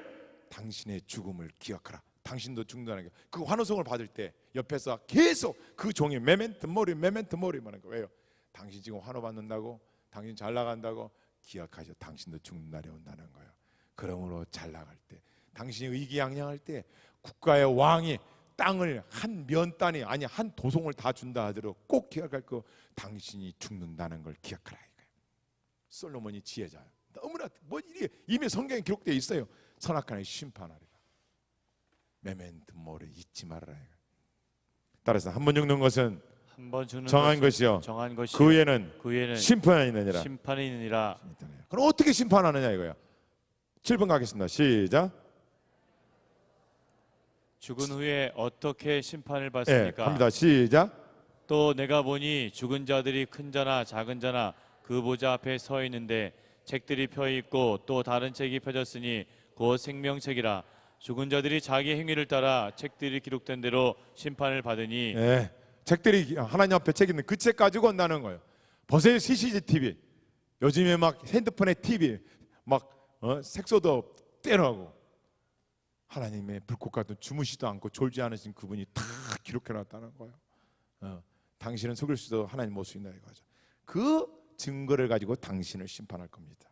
당신의 죽음을 기억하라. 당신도 죽는다는 게 그 환호성을 받을 때 옆에서 계속 그 종이 메멘토 모리 말하는 거예요. 당신 지금 환호 받는다고, 당신 잘 나간다고 기억하죠. 당신도 죽는 날이 온다는 거예요. 그러므로 잘 나갈 때, 당신이 의기양양할 때 국가의 왕이 땅을 한 면단이 아니 한 도성을 다 준다 하더라도 꼭 기억할 거 당신이 죽는다는 걸 기억하라 이거예요. 솔로몬이 지혜자예요. 너무나 뭐 이게 이미 성경에 기록되어 있어요. 선악간에 심판하리라. 메멘토 모리 잊지 말아라. 따라서 한 번 죽는 것은 한 번 죽는 정한 것은 것이요. 정한 것이요. 그 후에는 심판이 있느니라. 심판이 있느니라. 그럼 어떻게 심판하느냐 이거야. 7번 가겠습니다. 시작. 죽은 후에 어떻게 심판을 받습니까? 갑니다. 시작. 또 내가 보니 죽은 자들이 큰 자나 작은 자나 그 보좌 앞에 서 있는데 책들이 펴 있고 또 다른 책이 펴졌으니 곧 생명책이라. 죽은 자들이 자기 행위를 따라 책들이 기록된 대로 심판을 받으니 책들이 하나님 앞에 책 있는 그 책 가지고 온다는 거예요. 보세요. CCTV 요즘에 막 핸드폰에 TV 막 색소도 떼놓고 하나님의 불꽃 같은 주무시도 않고 졸지 않으신 그분이 다 기록해놨다는 거예요. 당신은 속일 수도 하나님 못 속인다 이거죠. 그 증거를 가지고 당신을 심판할 겁니다.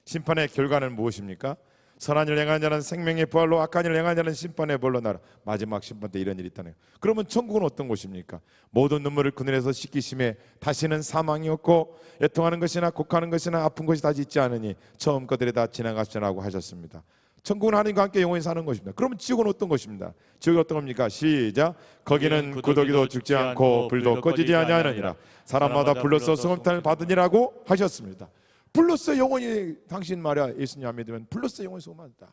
심판의 결과는 무엇입니까? 선한 일을 행하는 자는 생명의 부활로, 악한 일을 행하는 자는 심판의 벌로 나라. 마지막 심판 때 이런 일이 있다네요. 그러면 천국은 어떤 곳입니까? 모든 눈물을 그늘에서 씻기심에 다시는 사망이 없고 애통하는 것이나 곡하는 것이나 아픈 것이 다시 있지 않으니 처음 것들이 다 지나갔으라고 하셨습니다. 천국은 하나님과 함께 영원히 사는 것입니다. 그러면 지옥은 어떤 것입니다? 지옥이 어떤 겁니까? 시작. 거기는 구더기도 죽지 않고 불도 꺼지지 아니하느니라. 사람마다 불로써 수금탄을 받으니라고 하셨습니다. 불로써 영원히, 당신 말이야, 예수님 안 믿으면 불로써 영원히 소망한다.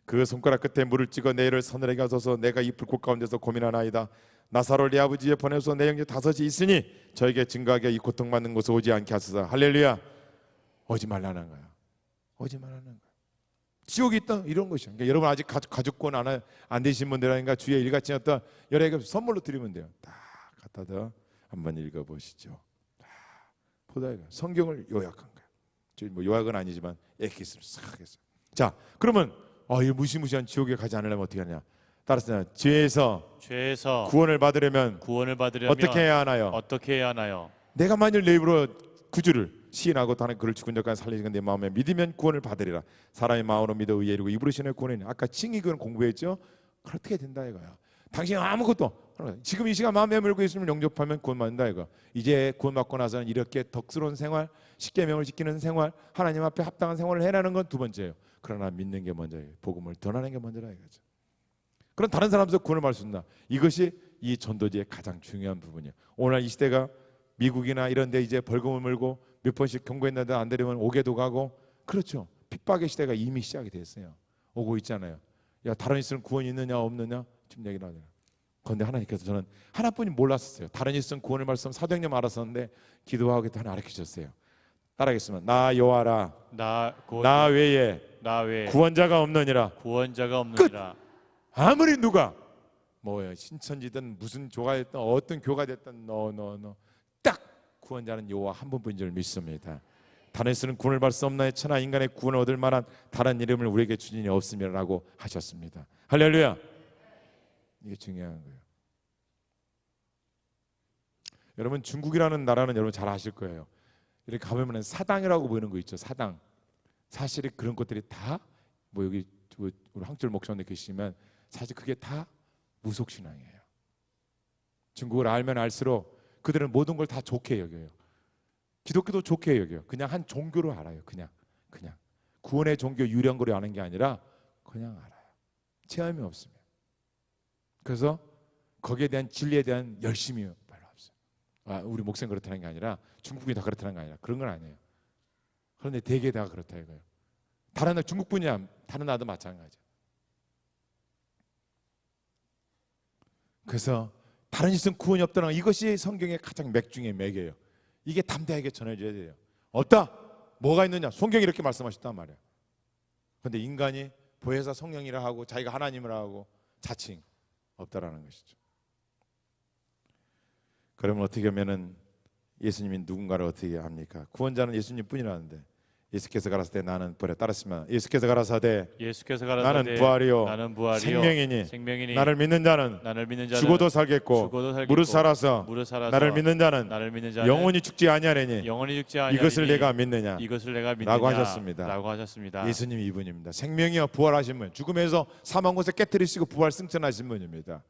그 손가락 끝에 물을 찍어 내일을 서늘하게 하소서. 내가 이 불꽃 가운데서 고민하나이다. 나사로를 네 아버지에 보내서 내 형제 다섯이 있으니 저에게 증거하게 이 고통받는 곳에 오지 않게 하소서. 할렐루야. 오지 말라는 거야. 오지 말라는 거야. 지옥이 있다 이런 것이야. 그러니까 여러분 아직 가족권 안 되신 분들이니까 주에 일같이 어떤 여러에게 선물로 드리면 돼요. 딱 갖다가 한번 읽어보시죠. 보다 성경을 요약한 거야. 뭐 요약은 아니지만 엑기스를 싹 했어요. 자, 그러면 이 무시무시한 지옥에 가지 않으려면 어떻게 하냐? 따라서 죄에서 구원을 받으려면 어떻게 해야 하나요? 어떻게 해야 하나요? 내가 만일 내 입으로 구주를 시인하고 다른 그를 죽은 자까지 살리시는 내 마음에 믿으면 구원을 받으리라. 사람의 마음으로 믿어 의에 이르고 입으로 신의 구원이니. 아까 칭의근 공부했죠? 그렇게 된다 이거야. 당신 아무것도 지금 이 시간 마음에 물고 있으면 영접하면 구원받는다 이거. 이제 구원받고 나서는 이렇게 덕스러운 생활, 십계명을 지키는 생활, 하나님 앞에 합당한 생활을 해라는 건 두 번째예요. 그러나 믿는 게 먼저예요. 복음을 전하는 게 먼저라 이거죠. 그럼 다른 사람도 구원을 받을 수 있나? 이것이 이 전도지의 가장 중요한 부분이에요. 오늘 이 시대가 미국이나 이런 데 이제 벌금을 물고 몇 번씩 경고했는데 안 들으면 오게도 가고, 그렇죠. 핍박의 시대가 이미 시작이 됐어요. 오고 있잖아요. 야, 다른 이스는 구원이 있느냐 없느냐 지금 얘기를 하잖아요. 그런데 하나님께서 저는 하나뿐이 몰랐었어요. 다른 이스는 구원을 말씀 사도행전 알았었는데 기도하겠다 하나 가르치셨어요. 따라하겠습니다. 나 여호와라 나 외에 구원자가 없느니라. 끝. 아무리 누가 뭐예요 신천지든 무슨 조가 됐든 어떤 교가 됐든 딱 구원자는 여호와 한 분뿐인 줄 믿습니다. 다른 이스는 구원을 받을 수 없나니 천하 인간의 구원을 얻을 만한 다른 이름을 우리에게 주시니 없음이라고 하셨습니다. 할렐루야. 이게 중요한 거예요. 여러분 중국이라는 나라는 여러분 잘 아실 거예요. 이렇게 가보면 사당이라고 보이는 거 있죠. 사당. 사실은 그런 것들이 다 뭐 여기 우리 황철 목사님 계시지만 사실 그게 다 무속신앙이에요. 중국을 알면 알수록 그들은 모든 걸 다 좋게 여겨요. 기독교도 좋게 여겨요. 그냥 한 종교로 알아요. 그냥 구원의 종교 유령거리 아는 게 아니라 그냥 알아요. 체험이 없으면. 그래서 거기에 대한 진리에 대한 열심이 별로 없어요. 우리 목사님 그렇다는 게 아니라 중국이 다 그렇다는 게 아니라 그런 건 아니에요. 그런데 대개 다 그렇다 이거예요. 다른 나라 중국뿐이야 다른 나라도 마찬가지예요. 그래서 다른 짓은 구원이 없다는 것, 이것이 성경의 가장 맥 중의 맥이에요. 이게 담대하게 전해져야 돼요. 없다. 뭐가 있느냐? 성경이 이렇게 말씀하셨단 말이에요. 그런데 인간이 보혜사 성령이라 하고 자기가 하나님이라 하고 자칭 없다라는 것이죠. 그러면 어떻게 하면은 예수님이 누군가를 어떻게 합니까? 구원자는 예수님뿐이라는데 예수께서 가라사대 나는 부활에 따랐으면 예수께서 가라사대 나는 부활이요 생명이니 나를 믿는 자는 죽어도 살겠고 무릇 살아서 나를 믿는 자는 영원히 죽지 아니하리니 이것을 내가 믿느냐 라고 하셨습니다. 예수님이 이분입니다. 생명이요 부활하신 분, 죽음에서 사망 곳에 깨뜨리시고 부활 승천하신 분입니다.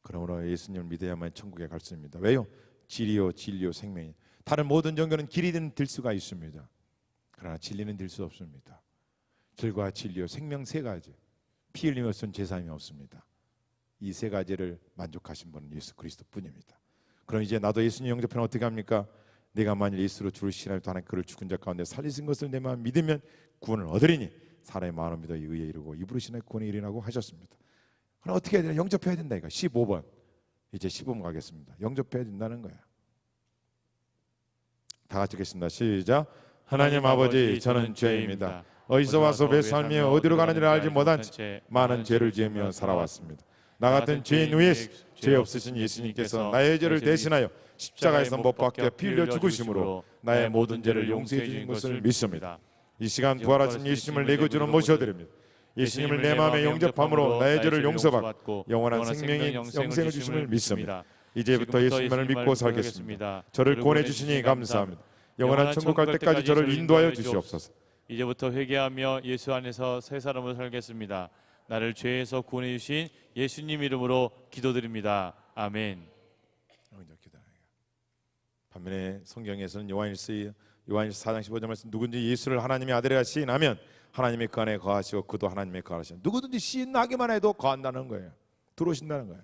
그러므로 예수님을 믿어야만 천국에 갈 수 있습니다. 왜요? 진리요 생명이. 다른 모든 종교는 길이는 들 수가 있습니다. 그러나 진리는 들 수 없습니다. 길과 진리요 생명 세 가지. 피 흘림 없은 제사함이 없습니다. 이 세 가지를 만족하신 분은 예수 그리스도뿐입니다. 그럼 이제 나도 예수님 영접하면 어떻게 합니까? 내가 만일 예수로 주를 신하여 하나님 그를 죽은 자 가운데 살리신 것을 내 마음 믿으면 구원을 얻으리니 사람의 마음을 믿어 의에 이르고 입으로 신하여 구원에 이르라고 하셨습니다. 그럼 어떻게 해야 되나? 영접해야 된다 이거. 15번. 이제 15번 가겠습니다. 영접해야 된다는 거야. 다 같이 읽겠습니다. 시작. 하나님 아버지 저는 죄입니다. 어디서 와서 몇 삶이며 어디로 가는지를 알지 못한 채 많은 죄를 지으며 살아왔습니다. 나 같은 죄인 위에 죄 없으신 예수님께서 나의 죄를 대신하여 십자가에서 못 박혀 피 흘려 죽으심으로 나의 모든 죄를 용서해 주신 것을 믿습니다. 이 시간 부활하신 예수님을 내 구주로 모셔드립니다. 예수님을 내 마음에 영접함으로 나의 죄를 용서받고 영원한 영생을 주심을 믿습니다. 이제부터 예수님을 믿고 살겠습니다. 저를 구원해 주시니 감사합니다. 영원한 천국 갈 때까지 저를 인도하여 주시옵소서. 이제부터 회개하며 예수 안에서 새 사람으로 살겠습니다. 나를 죄에서 구원해 주신 예수님 이름으로 기도드립니다. 아멘. 반면에 성경에서는 요한일서 4장 15절 말씀, 누구든지 예수를 하나님의 아들이라 시인하면 하나님의 그 안에 거하시고 그도 하나님의 거하시고, 누구든지 시인하기만 해도 거한다는 거예요. 들어오신다는 거예요.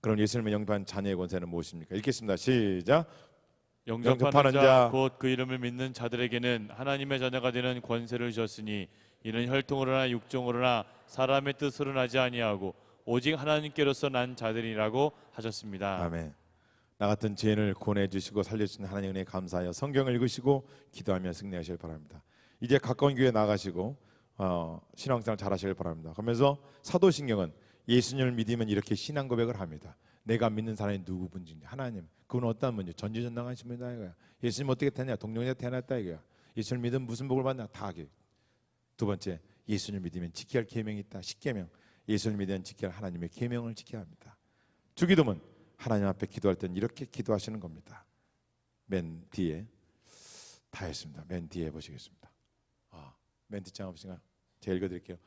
그럼 예수님의 영접한 자녀의 권세는 무엇입니까? 읽겠습니다. 시작. 영접하는 자 곧 그 이름을 믿는 자들에게는 하나님의 자녀가 되는 권세를 주셨으니 이는 혈통으로나 육종으로나 사람의 뜻으로 나지 아니하고 오직 하나님께로서 난 자들이라고 하셨습니다. 아멘. 나 같은 죄인을 구원해 주시고 살려주신 하나님 은혜에 감사하여 성경을 읽으시고 기도하며 승리하시길 바랍니다. 이제 가까운 교회 나가시고 신앙생활 잘하시길 바랍니다. 그러면서 사도신경은 예수님을 믿으면 이렇게 신앙 고백을 합니다. 내가 믿는 사람이 누구분지, 하나님, 그분 어떤 분인지 전지전능하신 분이다 이거야. 예수님 어떻게 태어났냐? 동정녀 태어났다 이거야. 예수를 믿으면 무슨 복을 받냐? 다 하게. 두 번째, 예수를 믿으면 지켜야 할 계명이 있다. 10계명. 예수를 믿으면 지켜야 할 하나님의 계명을 지켜야 합니다. 주기도문, 하나님 앞에 기도할 때는 이렇게 기도하시는 겁니다. 맨 뒤에 다 했습니다. 맨 뒤에 보시겠습니다. 맨 뒷장 없으신가요? 제가 읽어드릴게요.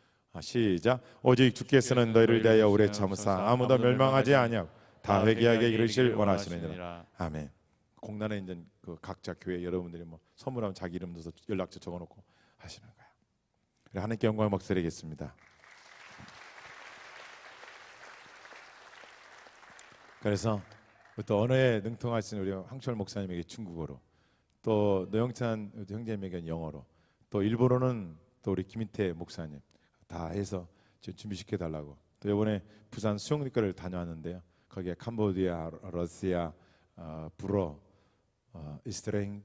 시작. 오직 주께서는 너희를 대하여 오래 참으사 아무도 멸망하지 아니하고 다 회개하게 이르실 원하시느니라. 아멘. 공단에 있는 그 각자 교회 여러분들이 뭐 선물하면 자기 이름 넣어서 연락처 적어놓고 하시는 거예요. 하나님께 영광을 막드리겠습니다. 그래서 또 언어에 능통하신 우리 황철 목사님에게 중국어로, 또 노영찬 형제님에게 영어로, 또 일본어는 또 우리 김인태 목사님 다 해서 준비시켜 달라고. 또 이번에 부산 수영학과를 다녀왔는데요. 거기에 캄보디아, 러시아, 불어, 이스라엘,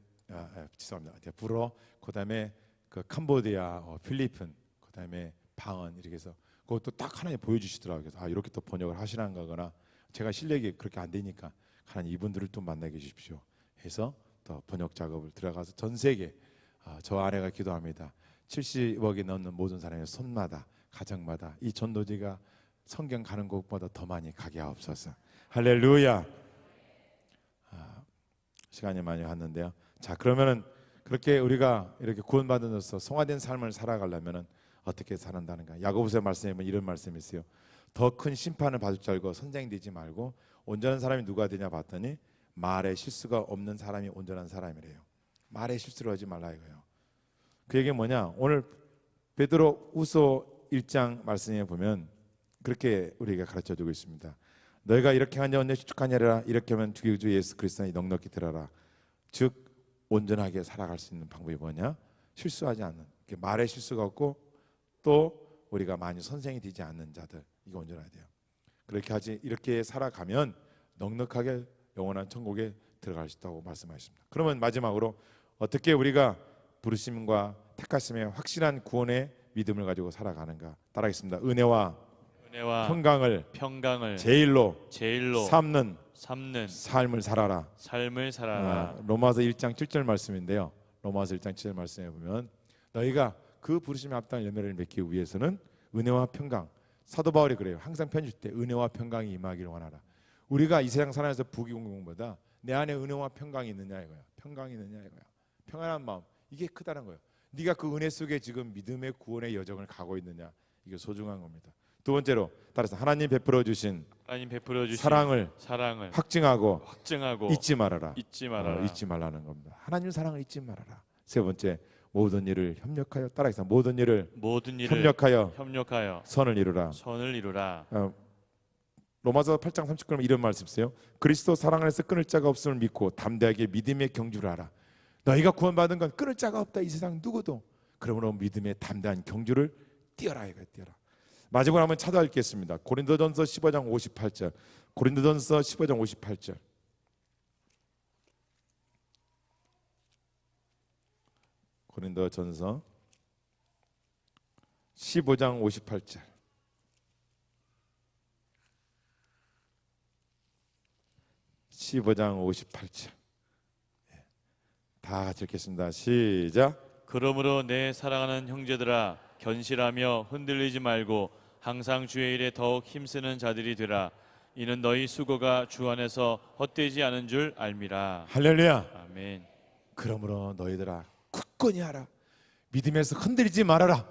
죄송합니다. 불어, 그다음에 그 캄보디아, 필리핀, 그다음에 방언 이렇게 해서 그것도 딱 하나님 보여주시더라고요. 그래서 이렇게 또 번역을 하시는 거거나, 제가 실력이 그렇게 안 되니까 하나님 이분들을 또 만나게 해주십시오 해서 또 번역 작업을 들어가서 전 세계, 저 아내가 기도합니다. 70억이 넘는 모든 사람의 손마다, 가정마다 이 전도지가 성경 가는 곳보다 더 많이 가게 하옵소서. 할렐루야. 시간이 많이 갔는데요. 자, 그러면은 그렇게 우리가 이렇게 구원받으면서 성화된 삶을 살아가려면은 어떻게 살아간다는가? 야고보서 말씀에 보면 이런 말씀이 있어요. 더 큰 심판을 받을 줄 알고 선생되지 말고 온전한 사람이 누가 되냐 봤더니 말에 실수가 없는 사람이 온전한 사람이래요. 말에 실수를 하지 말라 이거예요. 그 얘기가 뭐냐? 오늘 베드로후서 1장 말씀에 보면 그렇게 우리에게 가르쳐주고 있습니다. 너희가 이렇게 하냐 언제 축하냐라, 이렇게 하면 주의 주 예수 그리스도의 넉넉히 들어라. 즉 온전하게 살아갈 수 있는 방법이 뭐냐? 실수하지 않는, 말에 실수가 없고 또 우리가 많이 선생이 되지 않는 자들, 이거 온전해야 돼요. 그렇게 하지, 이렇게 살아가면 넉넉하게 영원한 천국에 들어갈 수 있다고 말씀하셨습니다. 그러면 마지막으로 어떻게 우리가 부르심과 택하심의 확실한 구원의 믿음을 가지고 살아가는가? 따라하겠습니다. 은혜와 평강을 제일로 삼는 삶을 살아라. 로마서 1장 7절 말씀인데요. 로마서 1장 7절 말씀에 보면 너희가 그 부르심에 합당한 열매를 맺기 위해서는 은혜와 평강, 사도 바울이 그래요. 항상 편지 때 은혜와 평강이 임하기를 원하라. 우리가 이 세상 살아서 부귀공공보다 내 안에 은혜와 평강이 있느냐 이거야. 평강이 있느냐 이거야. 평안한 마음, 이게 크다는 거예요. 네가 그 은혜 속에 지금 믿음의 구원의 여정을 가고 있느냐, 이게 소중한 겁니다. 두 번째로 따라서 하나님 베풀어 주신 사랑을 확증하고 잊지 말아라. 잊지 말라는 겁니다. 하나님 사랑을 잊지 말아라. 세 번째, 모든 일을 협력하여, 따라서 모든 일을 협력하여 선을 이루라. 로마서 8장 39절 이런 말씀 있어요. 그리스도 사랑 안에서 끊을 자가 없음을 믿고 담대하게 믿음의 경주를 하라. 너희가 구원받은 건 끊을 자가 없다, 이 세상 누구도. 그러므로 믿음의 담대한 경주를 뛰어라 이거, 뛰어라. 마지막으로 한번 찾아 읽겠습니다. 고린도전서 15장 58절. 고린도전서 15장 58절. 고린도전서 15장 58절. 다 같이 읽겠습니다. 시작. 그러므로 내 사랑하는 형제들아 견실하며 흔들리지 말고 항상 주의 일에 더욱 힘쓰는 자들이 되라. 이는 너희 수고가 주 안에서 헛되지 않은 줄 알미라. 할렐루야. 아멘. 그러므로 너희들아 굳건히 하라. 믿음에서 흔들리지 말아라.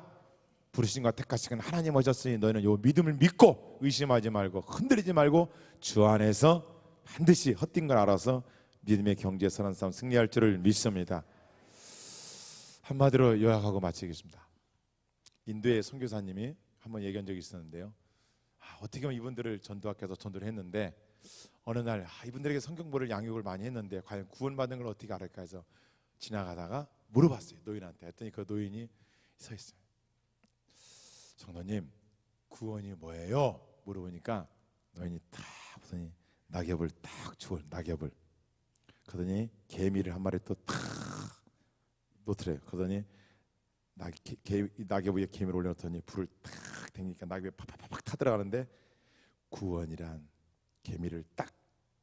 부르심과 택하신 하나님 오셨으니 너희는 요 믿음을 믿고 의심하지 말고 흔들리지 말고 주 안에서 반드시 헛된 걸 알아서 믿음의 경지에 서는 싸움 승리할 줄을 믿습니다. 한마디로 요약하고 마치겠습니다. 인도의 선교사님이 한번 얘기한 적이 있었는데요. 어떻게 보면 이분들을 전도학교에서 전도를 했는데 어느 날 이분들에게 성경보를 양육을 많이 했는데 과연 구원받는 걸 어떻게 알을까 해서 지나가다가 물어봤어요. 노인한테. 했더니 그 노인이 서 있어요. 성도님, 구원이 뭐예요? 물어보니까 노인이 탁 보더니 낙엽을 딱 주워. 낙엽을. 그러더니 개미를 한 마리 또 탁 놓더래요. 그러더니 낙엽 위에 개미를 올려놓더니 불을 탁 댕기니까 낙엽에 팍팍팍 타들어가는데 구원이란 개미를 딱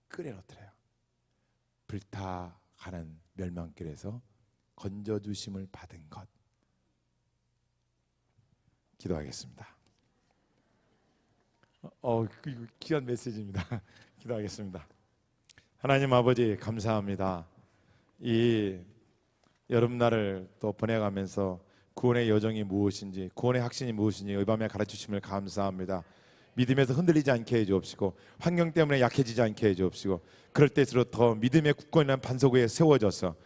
끓여놓더래요. 불타가는 멸망길에서 건져주심을 받은 것. 기도하겠습니다. 귀한 메시지입니다. 기도하겠습니다. 하나님 아버지 감사합니다. 이 여름날을 또 보내가면서 구원의 여정이 무엇인지, 구원의 확신이 무엇인지 이 밤에 가르치심을 감사합니다. 믿음에서 흔들리지 않게 해주옵시고 환경 때문에 약해지지 않게 해주옵시고 그럴 때일수록 더 믿음의 굳건한 반석 위에 세워져서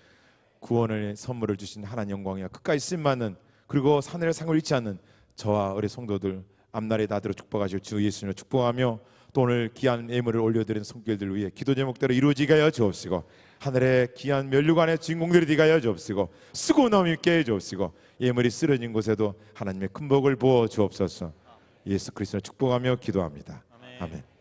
구원의 선물을 주신 하나님 영광이야 끝까지 쓰임받는 그리고 하늘의 상을 잃지 않는 저와 우리 성도들 앞날에 나들어 축복하실 주 예수님을 축복하며 또 오늘 귀한 예물을 올려드린 손길들 위해 기도 제목대로 이루어지게 하여 주옵시고 하늘의 귀한 면류관의 주인공들이 되게 하여 주옵시고 쓰고 넘게 해 주옵시고 예물이 쓰러진 곳에도 하나님의 큰 복을 부어 주옵소서. 예수 그리스도를 축복하며 기도합니다. 아멘.